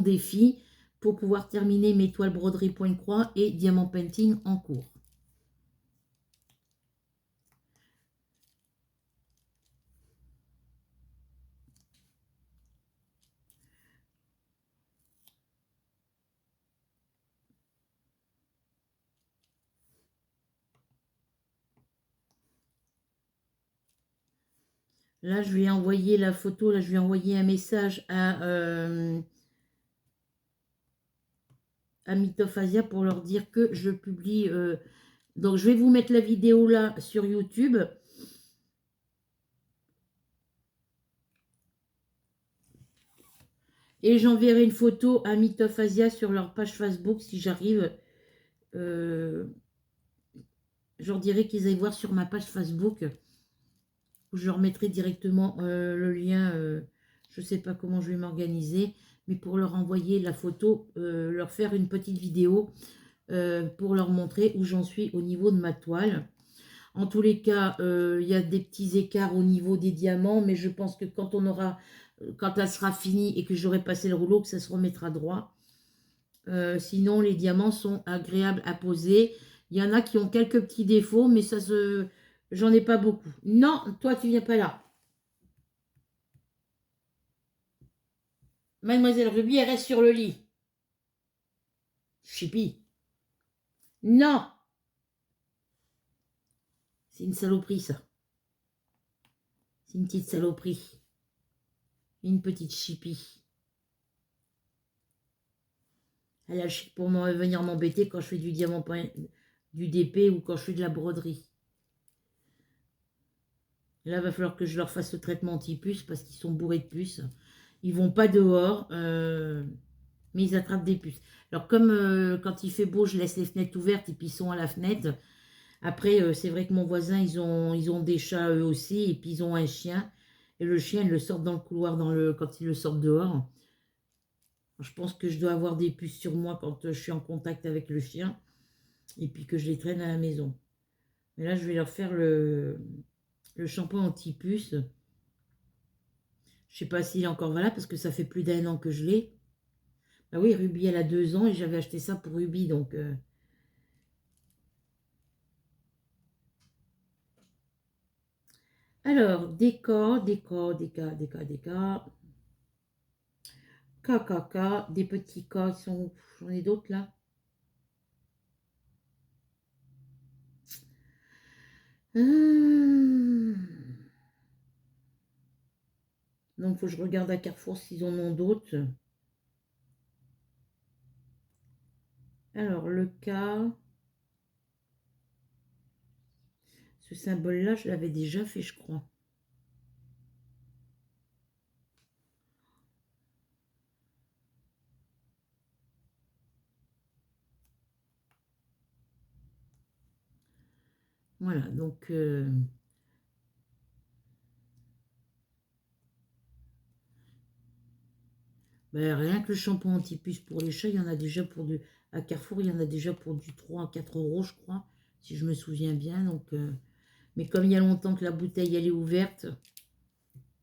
défi pour pouvoir terminer mes toiles broderie Point Croix et Diamant Painting en cours. Là, je vais envoyer la photo, là, je vais envoyer un message à Mythophasia pour leur dire que je publie. Donc, je vais vous mettre la vidéo là sur YouTube. Et j'enverrai une photo à Mythophasia sur leur page Facebook si j'arrive. Je leur dirai qu'ils aillent voir sur ma page Facebook. Où je leur mettrai directement le lien. Je ne sais pas comment je vais m'organiser. Mais pour leur envoyer la photo, leur faire une petite vidéo pour leur montrer où j'en suis au niveau de ma toile. En tous les cas, il y a des petits écarts au niveau des diamants, mais je pense que quand elle sera finie et que j'aurai passé le rouleau, que ça se remettra droit. Sinon, les diamants sont agréables à poser. Il y en a qui ont quelques petits défauts, mais j'en ai pas beaucoup. Non, toi, tu viens pas là. Mademoiselle Ruby, elle reste sur le lit. Chippy. Non, c'est une saloperie, ça. C'est une petite saloperie. Une petite chippy. Elle a le chic pour venir m'embêter quand je fais du diamant du DP ou quand je fais de la broderie. Là, il va falloir que je leur fasse le traitement anti-puce parce qu'ils sont bourrés de puces. Ils vont pas dehors, mais ils attrapent des puces. Alors, comme quand il fait beau, je laisse les fenêtres ouvertes et puis ils sont à la fenêtre. Après, c'est vrai que mon voisin, ils ont des chats eux aussi et puis ils ont un chien. Et le chien, ils le sortent dans le couloir quand ils le sortent dehors. Je pense que je dois avoir des puces sur moi quand je suis en contact avec le chien et puis que je les traîne à la maison. Mais là, je vais leur faire le shampoing anti-puce. Je sais pas s'il est encore valable parce que ça fait plus d'1 an que je l'ai. Bah oui, Ruby, elle a 2 ans et j'avais acheté ça pour Ruby. Donc, alors, décor. KKK, des petits cas. J'en ai d'autres là. Donc, il faut que je regarde à Carrefour s'ils en ont d'autres. Alors, le cas. Ce symbole-là, je l'avais déjà fait, je crois. Voilà, donc Ben, rien que le shampoing anti-puce pour les chats, il y en a déjà pour du... À Carrefour, il y en a déjà pour du 3 à 4 euros, je crois, si je me souviens bien. Donc, mais comme il y a longtemps que la bouteille, elle est ouverte,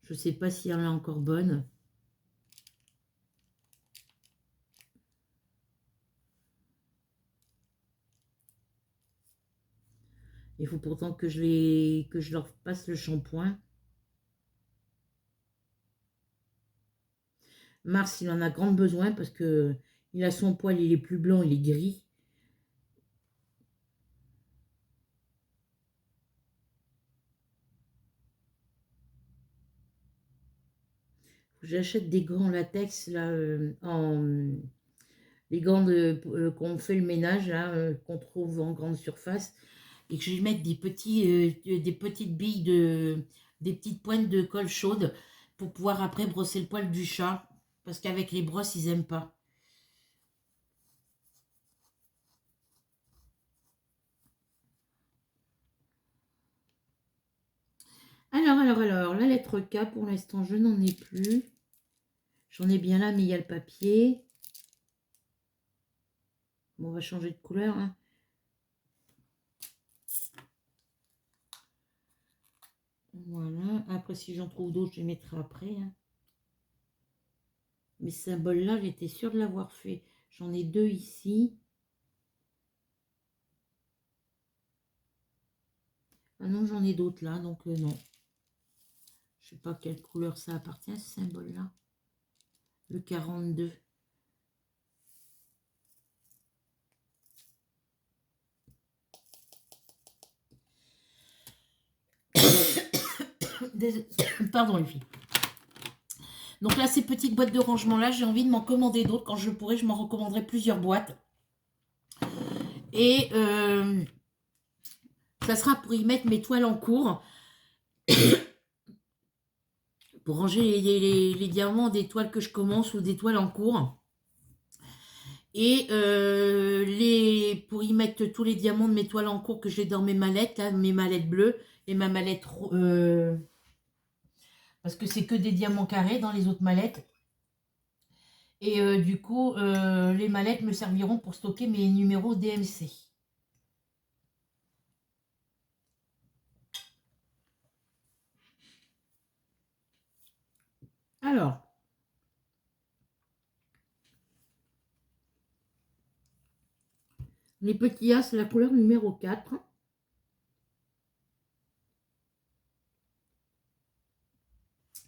je ne sais pas si elle est encore bonne. Il faut pourtant que que je leur passe le shampoing. Mars, il en a grand besoin parce que il a son poil, il est plus blanc, il est gris. J'achète des gants en latex là, les gants qu'on fait le ménage là, qu'on trouve en grande surface, et que je vais mettre des petites billes des petites pointes de colle chaude pour pouvoir après brosser le poil du chat, parce qu'avec les brosses ils aiment pas. Alors, la lettre K, pour l'instant, je n'en ai plus. J'en ai bien là, mais il y a le papier. Bon, on va changer de couleur. Hein. Voilà. Après, si j'en trouve d'autres, je les mettrai après. Hein. Mais ce symbole-là, j'étais sûre de l'avoir fait. J'en ai deux ici. Ah non, j'en ai d'autres là, donc non. Je sais pas quelle couleur ça appartient, ce symbole-là. Le 42. Pardon les filles. Donc là, ces petites boîtes de rangement-là, j'ai envie de m'en commander d'autres. Quand je pourrai, je m'en recommanderai plusieurs boîtes. Et ça sera pour y mettre mes toiles en cours. Pour ranger les diamants des toiles que je commence ou des toiles en cours. Et pour y mettre tous les diamants de mes toiles en cours que j'ai dans mes mallettes, là, mes mallettes bleues et ma mallette... parce que c'est que des diamants carrés dans les autres mallettes. Et du coup, les mallettes me serviront pour stocker mes numéros DMC. Alors, les petits as, c'est la couleur numéro 4.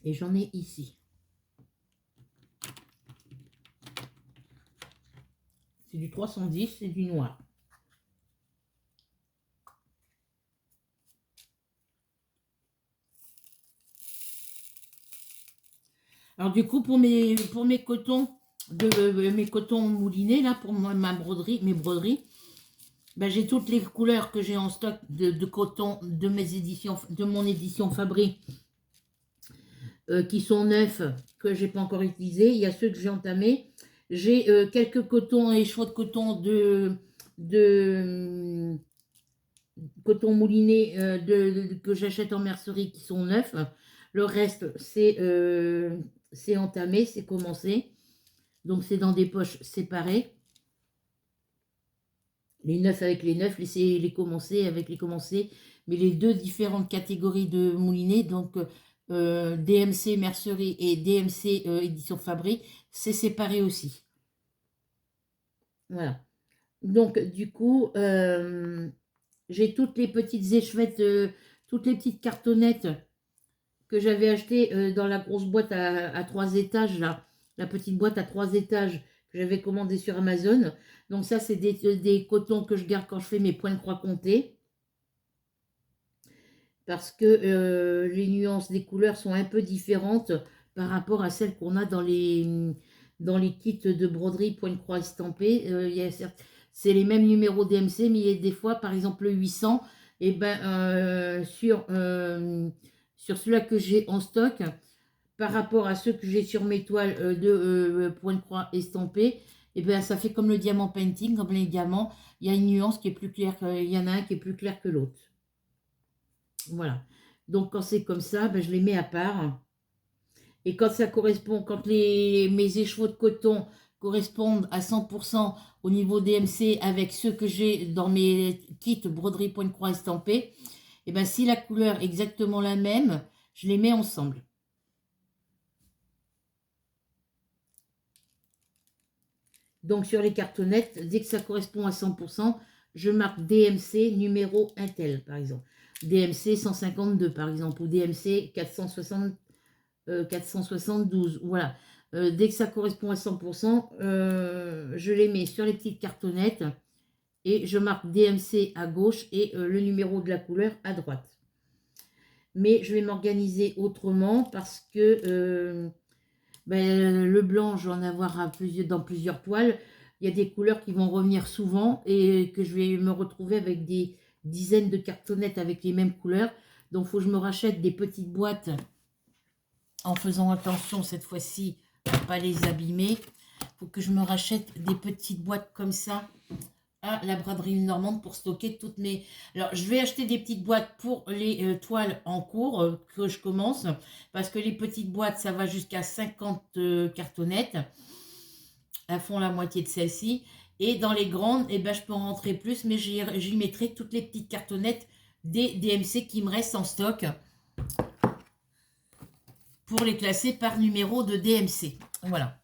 Et j'en ai ici. C'est du 310, c'est du noir. Alors du coup, pour mes cotons, mes cotons moulinés, là, pour ma broderie, mes broderies, ben, j'ai toutes les couleurs que j'ai en stock de coton de mes éditions, de mon édition Fabri, qui sont neufs, que j'ai pas encore utilisés. Il y a ceux que j'ai entamés. J'ai quelques cotons et choix de coton de coton mouliné que j'achète en mercerie qui sont neufs. Le reste, c'est entamé, c'est commencé. Donc, c'est dans des poches séparées. Les neufs avec les neufs, les commencés avec les commencés. Mais les deux différentes catégories de moulinés, donc DMC mercerie et DMC édition Fabri, c'est séparé aussi. Voilà. Donc, du coup, j'ai toutes les petites échevettes, toutes les petites cartonnettes que j'avais achetées dans la grosse boîte à 3 étages, là. La petite boîte à 3 étages que j'avais commandée sur Amazon. Donc ça, c'est des cotons que je garde quand je fais mes points de croix comptés. Parce que les nuances des couleurs sont un peu différentes par rapport à celles qu'on a dans les kits de broderie point de croix estampés. C'est les mêmes numéros DMC, mais il y a des fois, par exemple le 800, et ben, sur celui-là que j'ai en stock, par rapport à ceux que j'ai sur mes toiles de point de croix estampés, et ben, ça fait comme le diamant painting, comme les diamants, il y a une nuance qui est plus claire, il y en a un qui est plus clair que l'autre. Voilà. Donc, quand c'est comme ça, ben, je les mets à part. Et quand ça correspond, quand mes écheveaux de coton correspondent à 100% au niveau DMC avec ceux que j'ai dans mes kits broderie point de croix estampée, et ben si la couleur est exactement la même, je les mets ensemble. Donc sur les cartonnettes, dès que ça correspond à 100%, je marque DMC numéro Intel, par exemple. DMC 152, par exemple, ou DMC 472, voilà. Dès que ça correspond à 100%, je les mets sur les petites cartonnettes et je marque DMC à gauche et le numéro de la couleur à droite. Mais je vais m'organiser autrement parce que ben, le blanc, je vais en avoir dans plusieurs toiles. Il y a des couleurs qui vont revenir souvent et que je vais me retrouver avec des dizaines de cartonnettes avec les mêmes couleurs. Donc, il faut que je me rachète des petites boîtes en faisant attention cette fois-ci à ne pas les abîmer. Il faut que je me rachète des petites boîtes comme ça à la braderie normande pour stocker toutes mes... Alors, je vais acheter des petites boîtes pour les toiles en cours que je commence, parce que les petites boîtes, ça va jusqu'à 50 cartonnettes. Elles font la moitié de celle-ci. Et dans les grandes, eh ben, je peux en rentrer plus, mais j'y mettrai toutes les petites cartonnettes des DMC qui me restent en stock pour les classer par numéro de DMC. Voilà.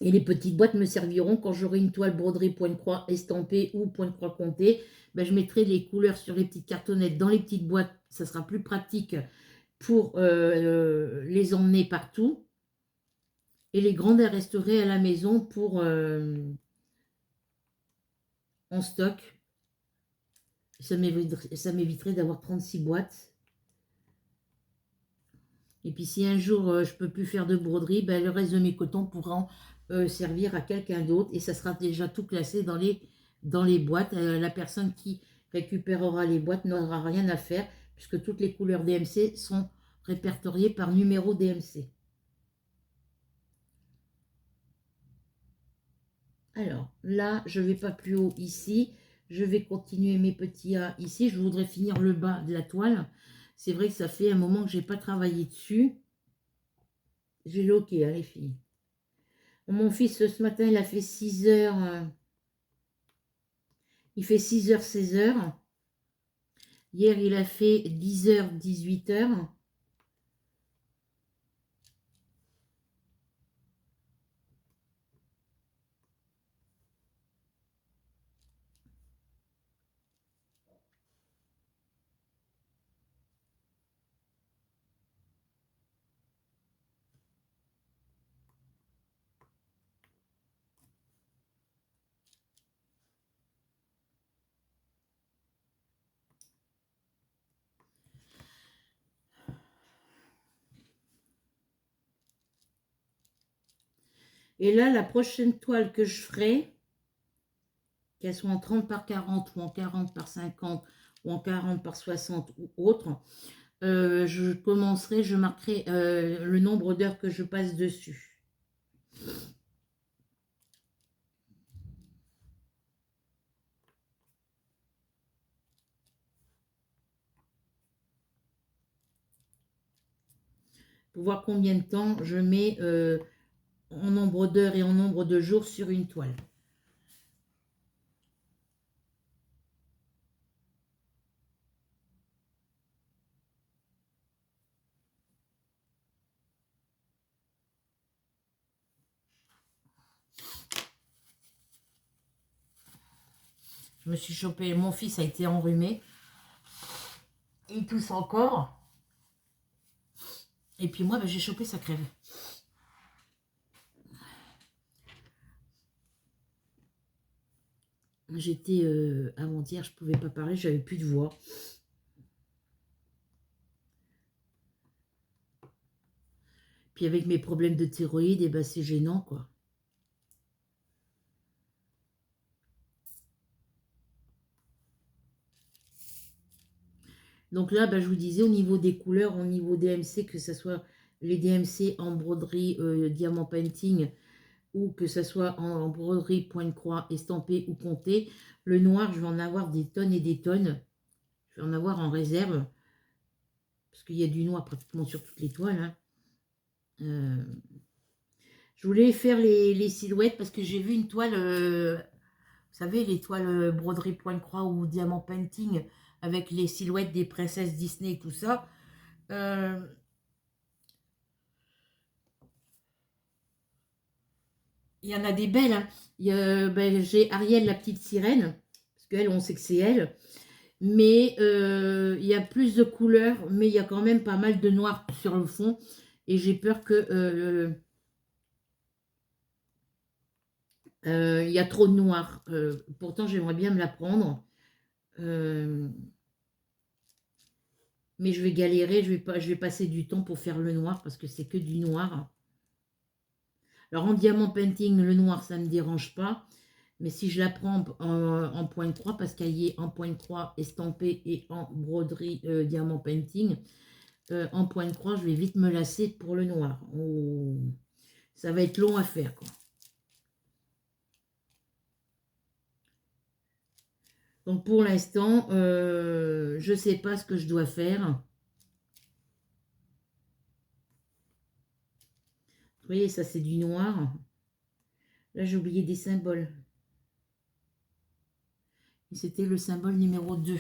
Et les petites boîtes me serviront quand j'aurai une toile broderie point de croix estampée ou point de croix comptée. Ben, je mettrai les couleurs sur les petites cartonnettes dans les petites boîtes. Ça sera plus pratique pour les emmener partout. Et les grandes, elles resteraient à la maison pour en stock. Ça m'éviterait d'avoir 36 boîtes. Et puis si un jour je ne peux plus faire de broderie, ben, le reste de mes cotons pourront servir à quelqu'un d'autre. Et ça sera déjà tout classé dans les boîtes. La personne qui récupérera les boîtes n'aura rien à faire puisque toutes les couleurs DMC sont répertoriées par numéro DMC. Alors là, je ne vais pas plus haut ici. Je vais continuer mes petits A ici. Je voudrais finir le bas de la toile. C'est vrai que ça fait un moment que je n'ai pas travaillé dessus. J'ai le OK, hein, les filles. Mon fils, ce matin, il a fait 6 heures. Il fait 6 heures, 16 heures. Hier, il a fait 10 heures, 18 heures. Et là, la prochaine toile que je ferai, qu'elle soit en 30 par 40 ou en 40 par 50 ou en 40 par 60 ou autre, je marquerai le nombre d'heures que je passe dessus. Pour voir combien de temps je mets en nombre d'heures et en nombre de jours sur une toile. Je me suis chopé, mon fils a été enrhumé. Il tousse encore. Et puis moi, ben, j'ai chopé sa crève. J'étais avant-hier, je ne pouvais pas parler, j'avais plus de voix. Puis avec mes problèmes de thyroïde, et ben c'est gênant, quoi. Donc là, ben, je vous disais, au niveau des couleurs, au niveau DMC, que ce soit les DMC en broderie diamant painting ou que ce soit en broderie point de croix estampée ou comptée, le noir, je vais en avoir des tonnes et des tonnes. Je vais en avoir en réserve parce qu'il y a du noir pratiquement sur toutes les toiles. Hein. Je voulais faire les silhouettes parce que j'ai vu une toile, vous savez, les toiles broderie pointe-croix ou diamant painting avec les silhouettes des princesses Disney et tout ça. Il y en a des belles. Hein. Ben, j'ai Ariel, la petite sirène, parce qu'elle, on sait que c'est elle. Mais il y a plus de couleurs, mais il y a quand même pas mal de noir sur le fond. Et j'ai peur que il y a trop de noir. Pourtant, j'aimerais bien me la prendre. Mais je vais galérer, je vais passer du temps pour faire le noir parce que c'est que du noir. Alors en diamant painting, le noir, ça ne me dérange pas. Mais si je la prends en pointe croix, parce qu'elle y est en pointe croix estampée et en broderie diamant painting, en pointe croix, je vais vite me lasser pour le noir. Oh, ça va être long à faire, quoi. Donc pour l'instant, je ne sais pas ce que je dois faire. Vous voyez, ça c'est du noir. Là, j'ai oublié des symboles. Et c'était le symbole numéro 2.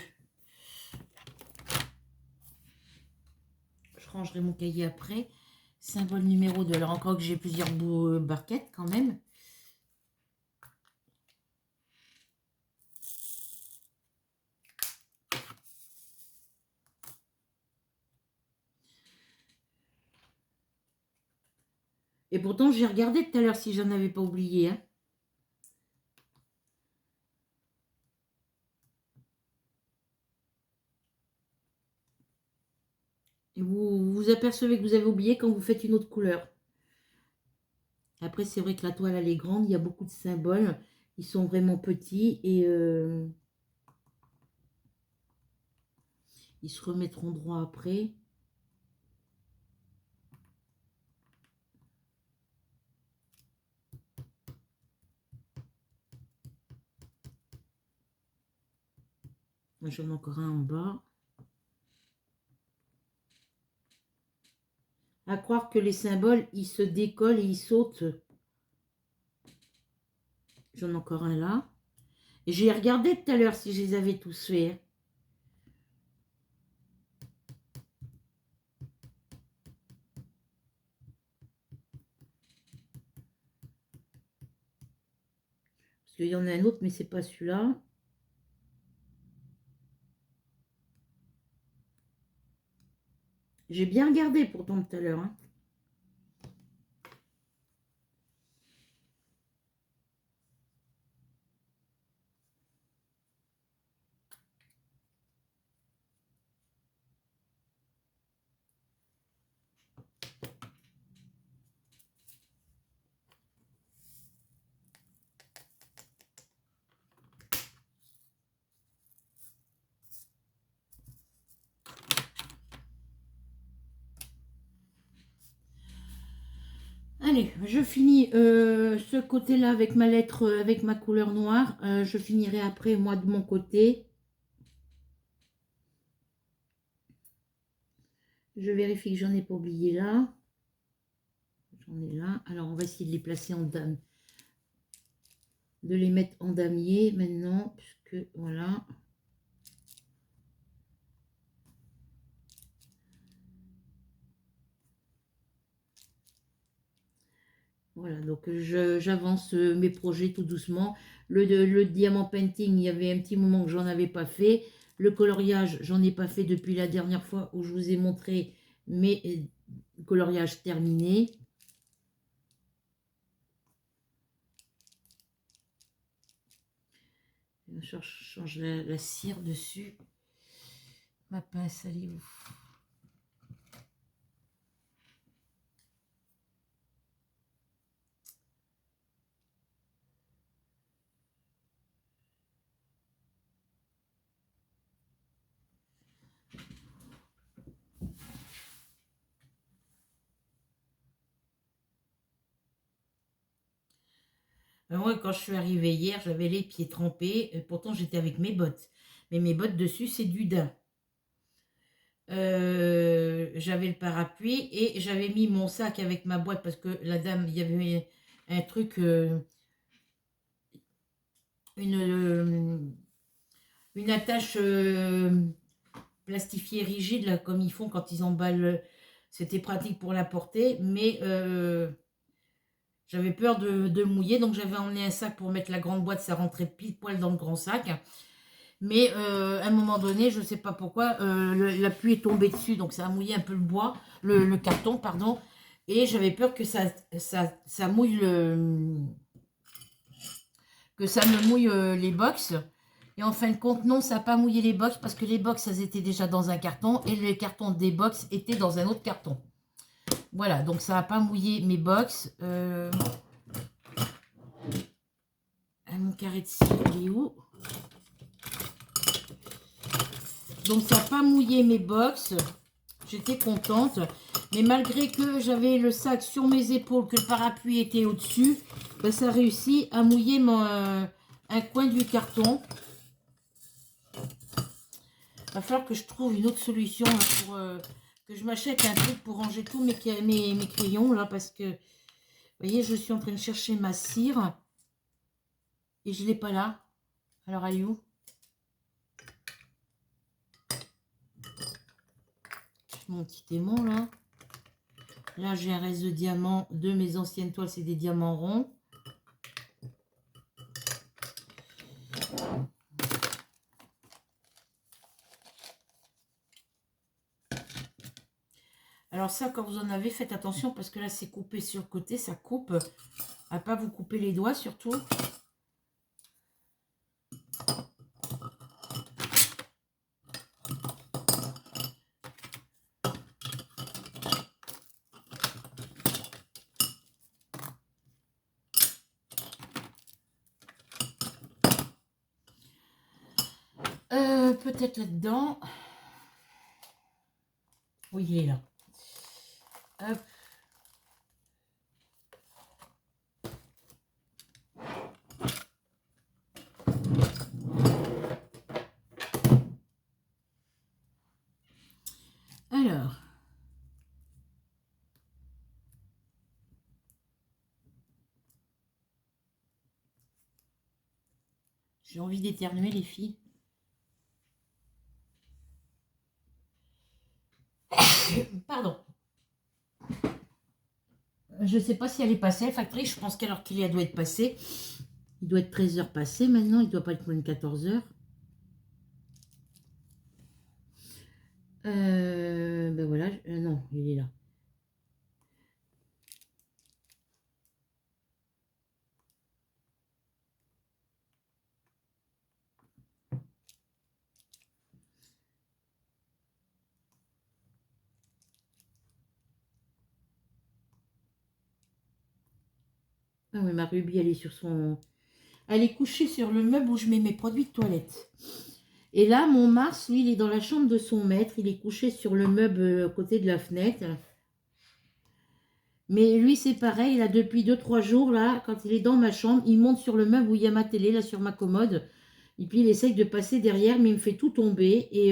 Je rangerai mon cahier après. Symbole numéro 2. Alors encore que j'ai plusieurs barquettes quand même. Et pourtant, j'ai regardé tout à l'heure si j'en avais pas oublié. Hein. Et vous vous apercevez que vous avez oublié quand vous faites une autre couleur. Après, c'est vrai que la toile, elle est grande. Il y a beaucoup de symboles. Ils sont vraiment petits. Et ils se remettront droit après. Moi, j'en ai encore un en bas. À croire que les symboles, ils se décollent et ils sautent. J'en ai encore un là. Et j'ai regardé tout à l'heure si je les avais tous faits. Hein. Parce qu'il y en a un autre, mais c'est pas celui-là. J'ai bien regardé pourtant tout à l'heure. Hein. Allez, je finis ce côté-là avec ma lettre, avec ma couleur noire. Je finirai après, moi, de mon côté. Je vérifie que j'en ai pas oublié là. J'en ai là. Alors, on va essayer de les placer en dame. De les mettre en damier maintenant, puisque voilà. Voilà, donc j'avance mes projets tout doucement. Le diamant painting, il y avait un petit moment que j'en avais pas fait. Le coloriage, j'en ai pas fait depuis la dernière fois où je vous ai montré mes coloriages terminés. Je change la cire dessus. Ma pince, elle est où? Moi, quand je suis arrivée hier, j'avais les pieds trempés. Pourtant, j'étais avec mes bottes. Mais mes bottes dessus, c'est du daim. J'avais le parapluie et j'avais mis mon sac avec ma boîte parce que la dame, il y avait un truc, une, une attache plastifiée rigide, là, comme ils font quand ils emballent. C'était pratique pour la porter, mais j'avais peur de le mouiller, donc j'avais emmené un sac pour mettre la grande boîte, ça rentrait pile poil dans le grand sac. Mais à un moment donné, je ne sais pas pourquoi, la pluie est tombée dessus, donc ça a mouillé un peu le bois, le carton, pardon. Et j'avais peur que ça mouille que ça me mouille les box. Et en fin de compte, non, ça n'a pas mouillé les box parce que les box, elles étaient déjà dans un carton et les cartons des box étaient dans un autre carton. Voilà, donc ça n'a pas mouillé mes box. Mon carré de cire, il est où? Donc ça n'a pas mouillé mes box. J'étais contente. Mais malgré que j'avais le sac sur mes épaules, que le parapluie était au-dessus, ben ça a réussi à mouiller un coin du carton. Il va falloir que je trouve une autre solution là, pour que je m'achète un truc pour ranger tous mes crayons là, parce que vous voyez, je suis en train de chercher ma cire et je ne l'ai pas là. Alors, elle est où? Mon petit aimant là. Là, j'ai un reste de diamants de mes anciennes toiles, c'est des diamants ronds. Alors ça, quand vous en avez, faites attention parce que là, c'est coupé sur le côté, ça coupe. À pas vous couper les doigts surtout. Peut-être là-dedans. Oui, il est là. Hop. Alors. J'ai envie d'éternuer, les filles. Pardon. Je ne sais pas si elle est passée, la factrice. Je pense qu'à l'heure qu'il est, elle doit être passée. Il doit être 13h passé maintenant. Il ne doit pas être moins de 14h. Ben voilà. Non, il est là. Ah oui, ma Ruby, elle est sur son... Elle est couchée sur le meuble où je mets mes produits de toilette. Et là, mon Mars, lui, il est dans la chambre de son maître. Il est couché sur le meuble à côté de la fenêtre. Mais lui, c'est pareil. Là, depuis 2-3 jours, là, quand il est dans ma chambre, il monte sur le meuble où il y a ma télé, là, sur ma commode. Et puis, il essaye de passer derrière, mais il me fait tout tomber. Et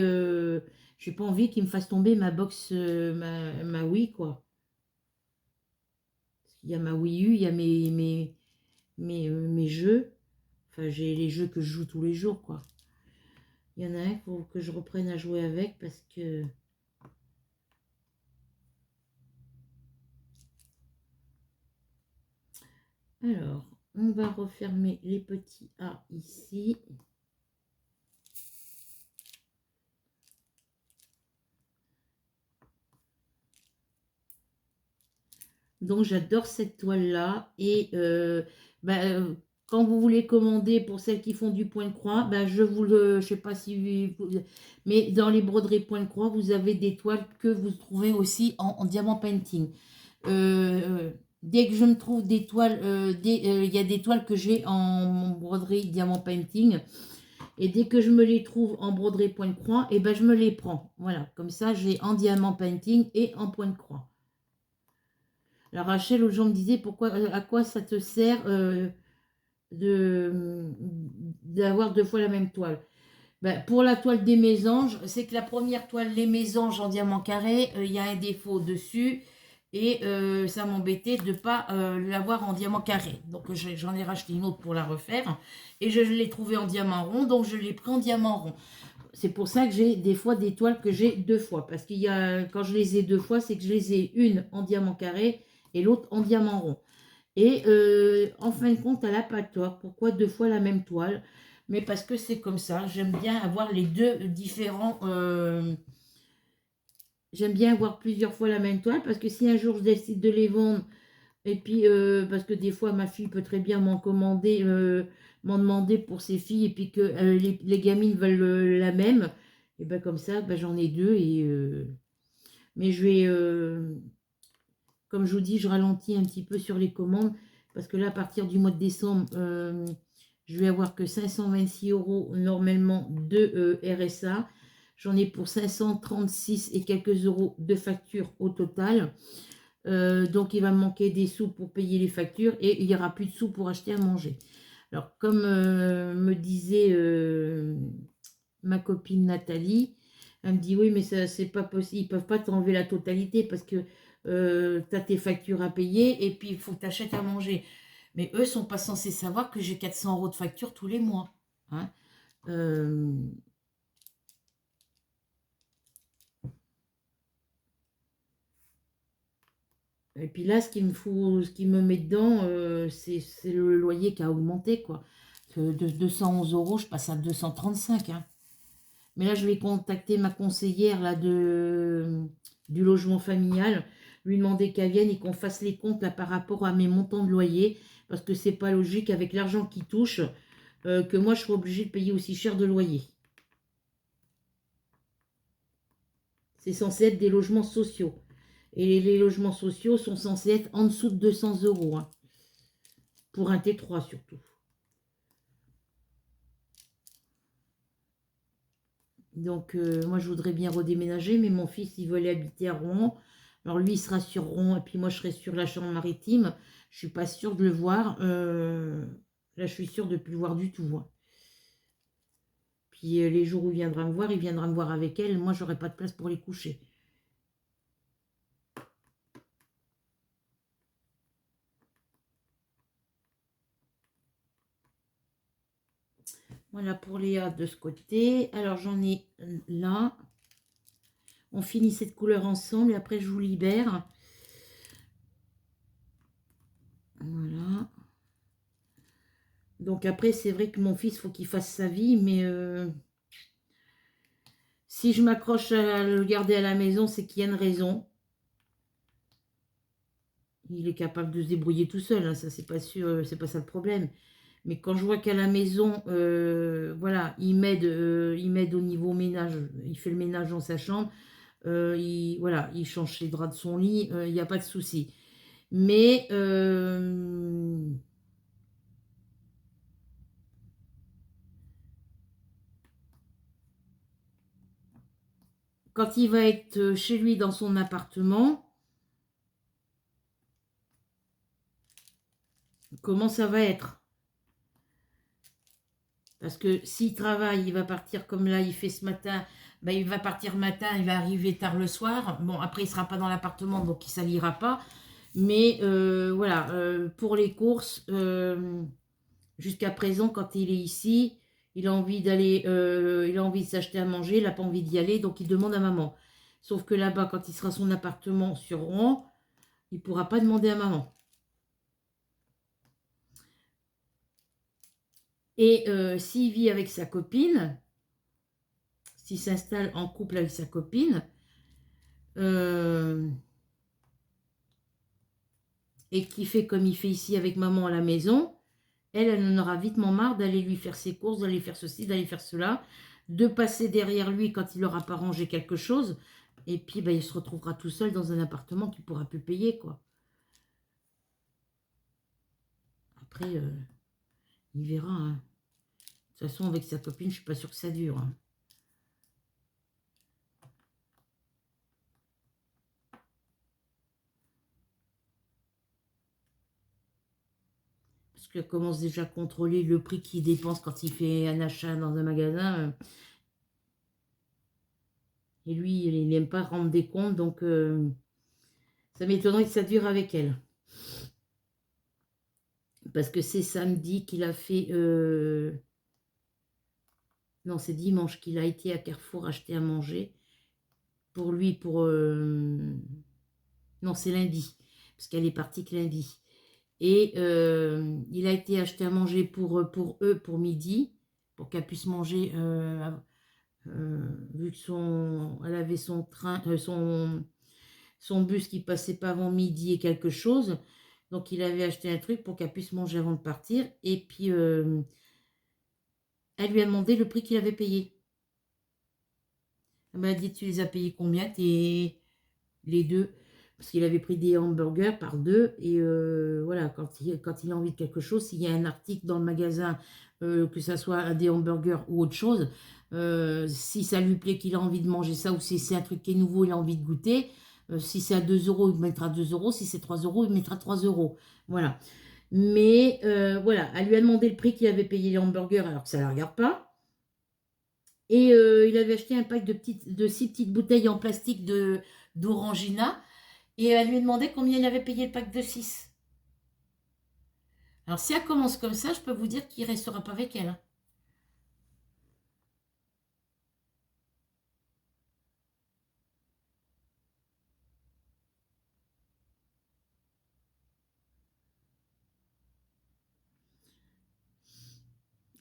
j'ai pas envie qu'il me fasse tomber ma box, ma Wii, quoi. Il y a ma Wii U, il y a mes jeux. Enfin, j'ai les jeux que je joue tous les jours, quoi. Il y en a un faut que je reprenne à jouer avec parce que... Alors, on va refermer les petits A ici. Donc, j'adore cette toile-là. Et quand vous voulez commander pour celles qui font du point de croix, je vous le... Je sais pas si... mais dans les broderies point de croix, vous avez des toiles que vous trouvez aussi en diamant painting. Dès que je me trouve des toiles, il y a des toiles que j'ai en broderie diamant painting. Et dès que je me les trouve en broderie point de croix, et je me les prends. Voilà, comme ça, j'ai en diamant painting et en point de croix. Alors Rachel, l'autre jour me disait, à quoi ça te sert d'avoir 2 fois la même toile? Ben, pour la toile des mésanges, c'est que la première toile, les mésanges en diamant carré, il y a un défaut dessus. Et ça m'embêtait de ne pas l'avoir en diamant carré. Donc j'en ai racheté une autre pour la refaire. Et je l'ai trouvée en diamant rond, donc je l'ai pris en diamant rond. C'est pour ça que j'ai des fois des toiles que j'ai deux fois. Parce qu'il y a, quand je les ai deux fois, c'est que je les ai une en diamant carré et l'autre en diamant rond. Et en fin de compte, elle n'a pas tort. Pourquoi deux fois la même toile? Mais parce que c'est comme ça. J'aime bien avoir les deux différents. J'aime bien avoir plusieurs fois la même toile parce que si un jour je décide de les vendre, et puis parce que des fois ma fille peut très bien m'en commander, m'en demander pour ses filles, et puis que les gamines veulent la même, et ben comme ça, ben, j'en ai deux. Et, mais je vais, comme je vous dis, je ralentis un petit peu sur les commandes parce que là, à partir du mois de décembre, je vais avoir que 526 € normalement de RSA. J'en ai pour 536 et quelques euros de facture au total. Donc, il va me manquer des sous pour payer les factures et il n'y aura plus de sous pour acheter à manger. Alors, comme me disait ma copine Nathalie, elle me dit oui, mais ça, c'est pas possible, ils peuvent pas t'enlever la totalité parce que tu as tes factures à payer et puis il faut que tu achètes à manger. Mais eux sont pas censés savoir que j'ai 400 € de facture tous les mois. Hein. Euh, Et puis là, ce qui me fout, ce qui me met dedans, c'est le loyer qui a augmenté, quoi. Que de 211 €, je passe à 235. Hein. Mais là, je vais contacter ma conseillère là, du logement familial, lui demander qu'elle vienne et qu'on fasse les comptes là, par rapport à mes montants de loyer, parce que c'est pas logique avec l'argent qui touche que moi, je sois obligée de payer aussi cher de loyer. C'est censé être des logements sociaux. Et les logements sociaux sont censés être en dessous de 200 €. Hein. Pour un T3 surtout. Donc, moi, je voudrais bien redéménager, mais mon fils, il veut aller habiter à Rouen. Alors, lui, il sera sur Rouen, et puis moi, je serai sur la Charente-Maritime. Je suis pas sûre de le voir. Là, je suis sûre de ne plus le voir du tout. Hein. Puis, les jours où il viendra me voir avec elle. Moi, j'aurai pas de place pour les coucher. Voilà pour Léa de ce côté. Alors, j'en ai là. On finit cette couleur ensemble, et après, je vous libère. Voilà. Donc après, c'est vrai que mon fils, faut qu'il fasse sa vie, mais si je m'accroche à le garder à la maison, c'est qu'il y a une raison. Il est capable de se débrouiller tout seul, hein, ça c'est pas sûr, c'est pas ça le problème. Mais quand je vois qu'à la maison, voilà, il m'aide au niveau ménage, il fait le ménage dans sa chambre, voilà, il change les draps de son lit, il n'y a pas de souci. Mais quand il va être chez lui dans son appartement, comment ça va être? Parce que s'il travaille, il va partir comme là, il fait ce matin, ben, il va partir matin, il va arriver tard le soir. Bon, après, il ne sera pas dans l'appartement, donc il ne salira pas. Mais voilà, pour les courses, jusqu'à présent, quand il est ici, il a envie d'aller, il a envie de s'acheter à manger, il n'a pas envie d'y aller, donc il demande à maman. Sauf que là-bas, quand il sera son appartement sur Rouen, il ne pourra pas demander à maman. Et s'il vit avec sa copine, s'il s'installe en couple avec sa copine, et qui fait comme il fait ici avec maman à la maison, elle en aura vitement marre d'aller lui faire ses courses, d'aller faire ceci, d'aller faire cela, de passer derrière lui quand il n'aura pas rangé quelque chose, et puis ben, il se retrouvera tout seul dans un appartement qu'il ne pourra plus payer, quoi. Après, il verra. Hein. De toute façon, avec sa copine, je ne suis pas sûre que ça dure. Hein. Parce qu'elle commence déjà à contrôler le prix qu'il dépense quand il fait un achat dans un magasin. Et lui, il n'aime pas rendre des comptes, donc ça m'étonnerait que ça dure avec elle. Parce que c'est samedi qu'il a fait... non, c'est dimanche qu'il a été à Carrefour acheter à manger. Pour lui, pour... non, c'est lundi. Parce qu'elle est partie que lundi. Et il a été acheter à manger pour eux, pour midi. Pour qu'elle puisse manger... vu que elle avait son train... son bus qui passait pas avant midi et quelque chose. Donc, il avait acheté un truc pour qu'elle puisse manger avant de partir. Et puis, elle lui a demandé le prix qu'il avait payé. Elle m'a dit, tu les as payés combien les deux? Parce qu'il avait pris des hamburgers par deux. Et voilà, quand il a envie de quelque chose, s'il y a un article dans le magasin, que ça soit des hamburgers ou autre chose, si ça lui plaît qu'il a envie de manger ça, ou si c'est un truc qui est nouveau, il a envie de goûter, si c'est à 2 euros, il mettra 2 euros. Si c'est 3 euros, il mettra 3 euros. Voilà. Mais voilà, elle lui a demandé le prix qu'il avait payé les hamburgers alors que ça ne la regarde pas. Et il avait acheté un pack de 6 petites bouteilles en plastique d'Orangina. Et elle lui a demandé combien il avait payé le pack de 6. Alors si elle commence comme ça, je peux vous dire qu'il ne restera pas avec elle, hein.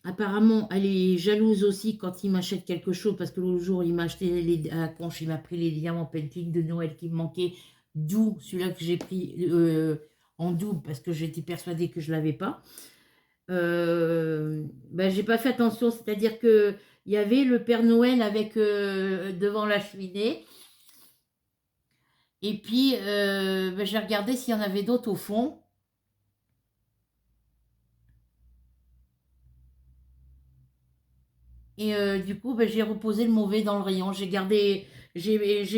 Apparemment, elle est jalouse aussi quand il m'achète quelque chose, parce que l'autre jour, il m'a acheté à la conche, il m'a pris les diamants painting de Noël qui me manquaient, d'où celui-là que j'ai pris en double, parce que j'étais persuadée que je ne l'avais pas. Ben, j'ai pas fait attention, c'est-à-dire que il y avait le Père Noël avec devant la cheminée, et puis ben, j'ai regardé s'il y en avait d'autres au fond. Et du coup, ben, j'ai reposé le mauvais dans le rayon. J'ai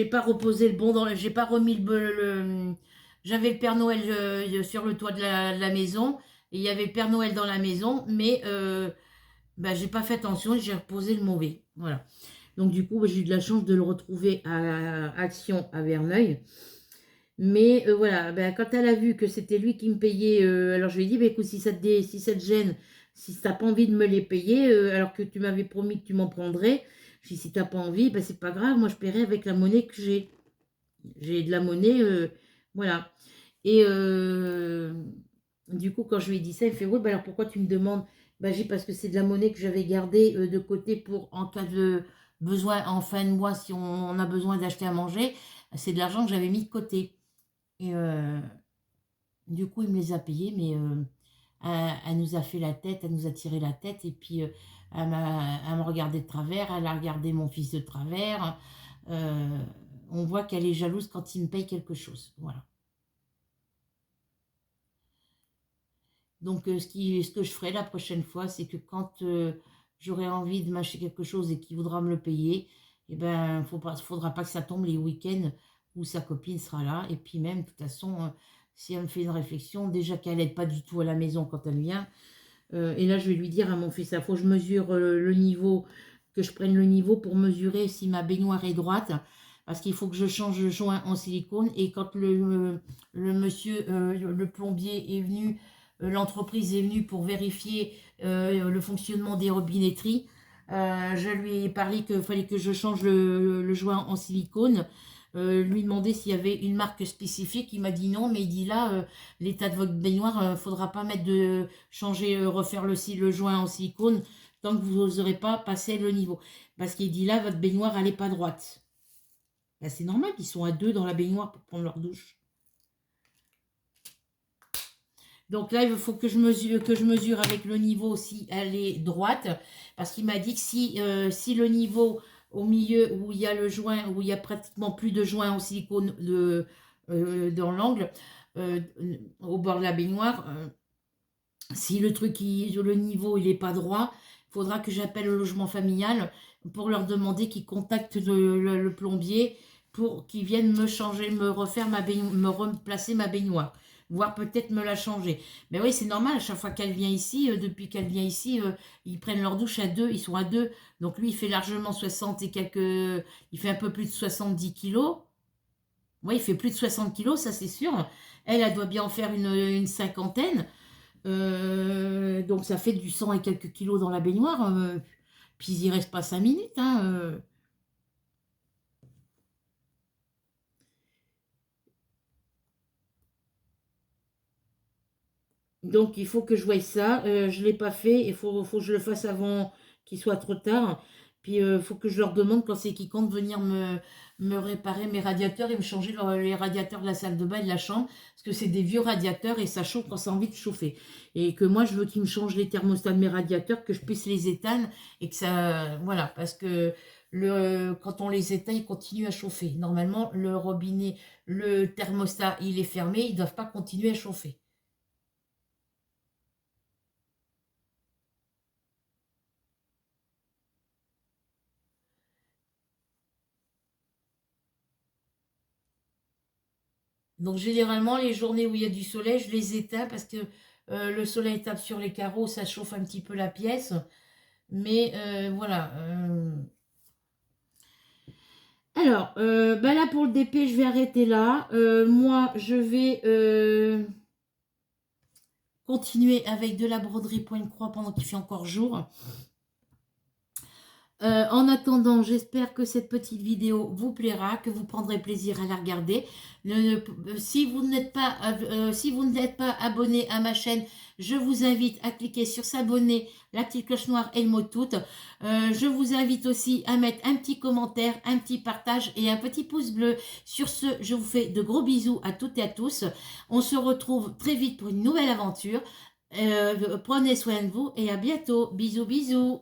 pas reposé le bon j'ai pas remis j'avais le Père Noël sur le toit de la maison. Et il y avait le Père Noël dans la maison, mais ben, j'ai pas fait attention et j'ai reposé le mauvais. Voilà. Donc du coup, ben, j'ai eu de la chance de le retrouver à Action à Verneuil. Mais voilà, ben, quand elle a vu que c'était lui qui me payait, alors je lui ai dit, ben, écoute, si ça te gêne, si tu n'as pas envie de me les payer, alors que tu m'avais promis que tu m'en prendrais, je dis, si tu n'as pas envie, ben, c'est pas grave, moi je paierai avec la monnaie que j'ai. J'ai de la monnaie, voilà. Et du coup, quand je lui ai dit ça, il fait, oui, ben, alors pourquoi tu me demandes? Ben, j'ai parce que c'est de la monnaie que j'avais gardée de côté pour en cas de besoin en fin de mois, si on a besoin d'acheter à manger, c'est de l'argent que j'avais mis de côté. Et du coup, il me les a payés, mais elle nous a fait la tête, elle nous a tiré la tête, et puis elle m'a regardé de travers, elle a regardé mon fils de travers. Euh, on voit qu'elle est jalouse quand il me paye quelque chose. Voilà. Donc, ce que je ferai la prochaine fois, c'est que quand j'aurai envie de m'acheter quelque chose et qu'il voudra me le payer, eh ben, faudra pas que ça tombe les week-ends où sa copine sera là. Et puis même, de toute façon, si elle me fait une réflexion, déjà qu'elle n'aide pas du tout à la maison quand elle vient, et là, je vais lui dire à mon fils, il faut que je mesure le niveau, que je prenne le niveau pour mesurer si ma baignoire est droite, parce qu'il faut que je change le joint en silicone. Et quand le monsieur, le plombier est venu, l'entreprise est venue pour vérifier le fonctionnement des robinetteries, je lui ai parlé qu'il fallait que je change le joint en silicone. Lui demander s'il y avait une marque spécifique. Il m'a dit non, mais il dit là, l'état de votre baignoire, faudra pas mettre de changer, refaire le joint en silicone tant que vous n'oserez pas passer le niveau. Parce qu'il dit là, votre baignoire, elle n'est pas droite. Ben, c'est normal, ils sont à deux dans la baignoire pour prendre leur douche. Donc là, il faut que je mesure avec le niveau si elle est droite. Parce qu'il m'a dit que si le niveau au milieu où il y a le joint, où il y a pratiquement plus de joint en silicone dans l'angle, au bord de la baignoire, si le niveau il n'est pas droit, il faudra que j'appelle le logement familial pour leur demander qu'ils contactent le plombier pour qu'il vienne me changer, me refaire me replacer ma baignoire. voire peut-être me la changer. Mais oui, c'est normal, à chaque fois qu'elle vient ici, depuis qu'elle vient ici, ils prennent leur douche à deux, ils sont à deux. Donc lui, il fait largement 60 et quelques... Il fait un peu plus de 70 kilos. Oui, il fait plus de 60 kilos, ça c'est sûr. Elle, elle doit bien en faire une cinquantaine. Donc ça fait du 100 et quelques kilos dans la baignoire. Puis il reste pas 5 minutes. Hein, Donc il faut que je voie ça. Je ne l'ai pas fait. Il faut que je le fasse avant qu'il soit trop tard. Puis il faut que je leur demande quand c'est qu'ils comptent venir me réparer mes radiateurs et me changer les radiateurs de la salle de bain et de la chambre. Parce que c'est des vieux radiateurs et ça chauffe quand ça a envie de chauffer. Et que moi je veux qu'ils me changent les thermostats de mes radiateurs, que je puisse les éteindre et que ça... Voilà, parce que quand on les éteint, ils continuent à chauffer. Normalement, le robinet, le thermostat, il est fermé. Ils ne doivent pas continuer à chauffer. Donc généralement, les journées où il y a du soleil, je les éteins parce que le soleil tape sur les carreaux, ça chauffe un petit peu la pièce. Mais voilà. Alors, bah là pour le DP, je vais arrêter là. Moi, je vais continuer avec de la broderie point croix pendant qu'il fait encore jour. En attendant, j'espère que cette petite vidéo vous plaira, que vous prendrez plaisir à la regarder. Si vous si vous n'êtes pas abonné à ma chaîne, je vous invite à cliquer sur s'abonner, la petite cloche noire et le mot tout. Je vous invite aussi à mettre un petit commentaire, un petit partage et un petit pouce bleu. Sur ce, je vous fais de gros bisous à toutes et à tous. On se retrouve très vite pour une nouvelle aventure. Prenez soin de vous et à bientôt. Bisous, bisous.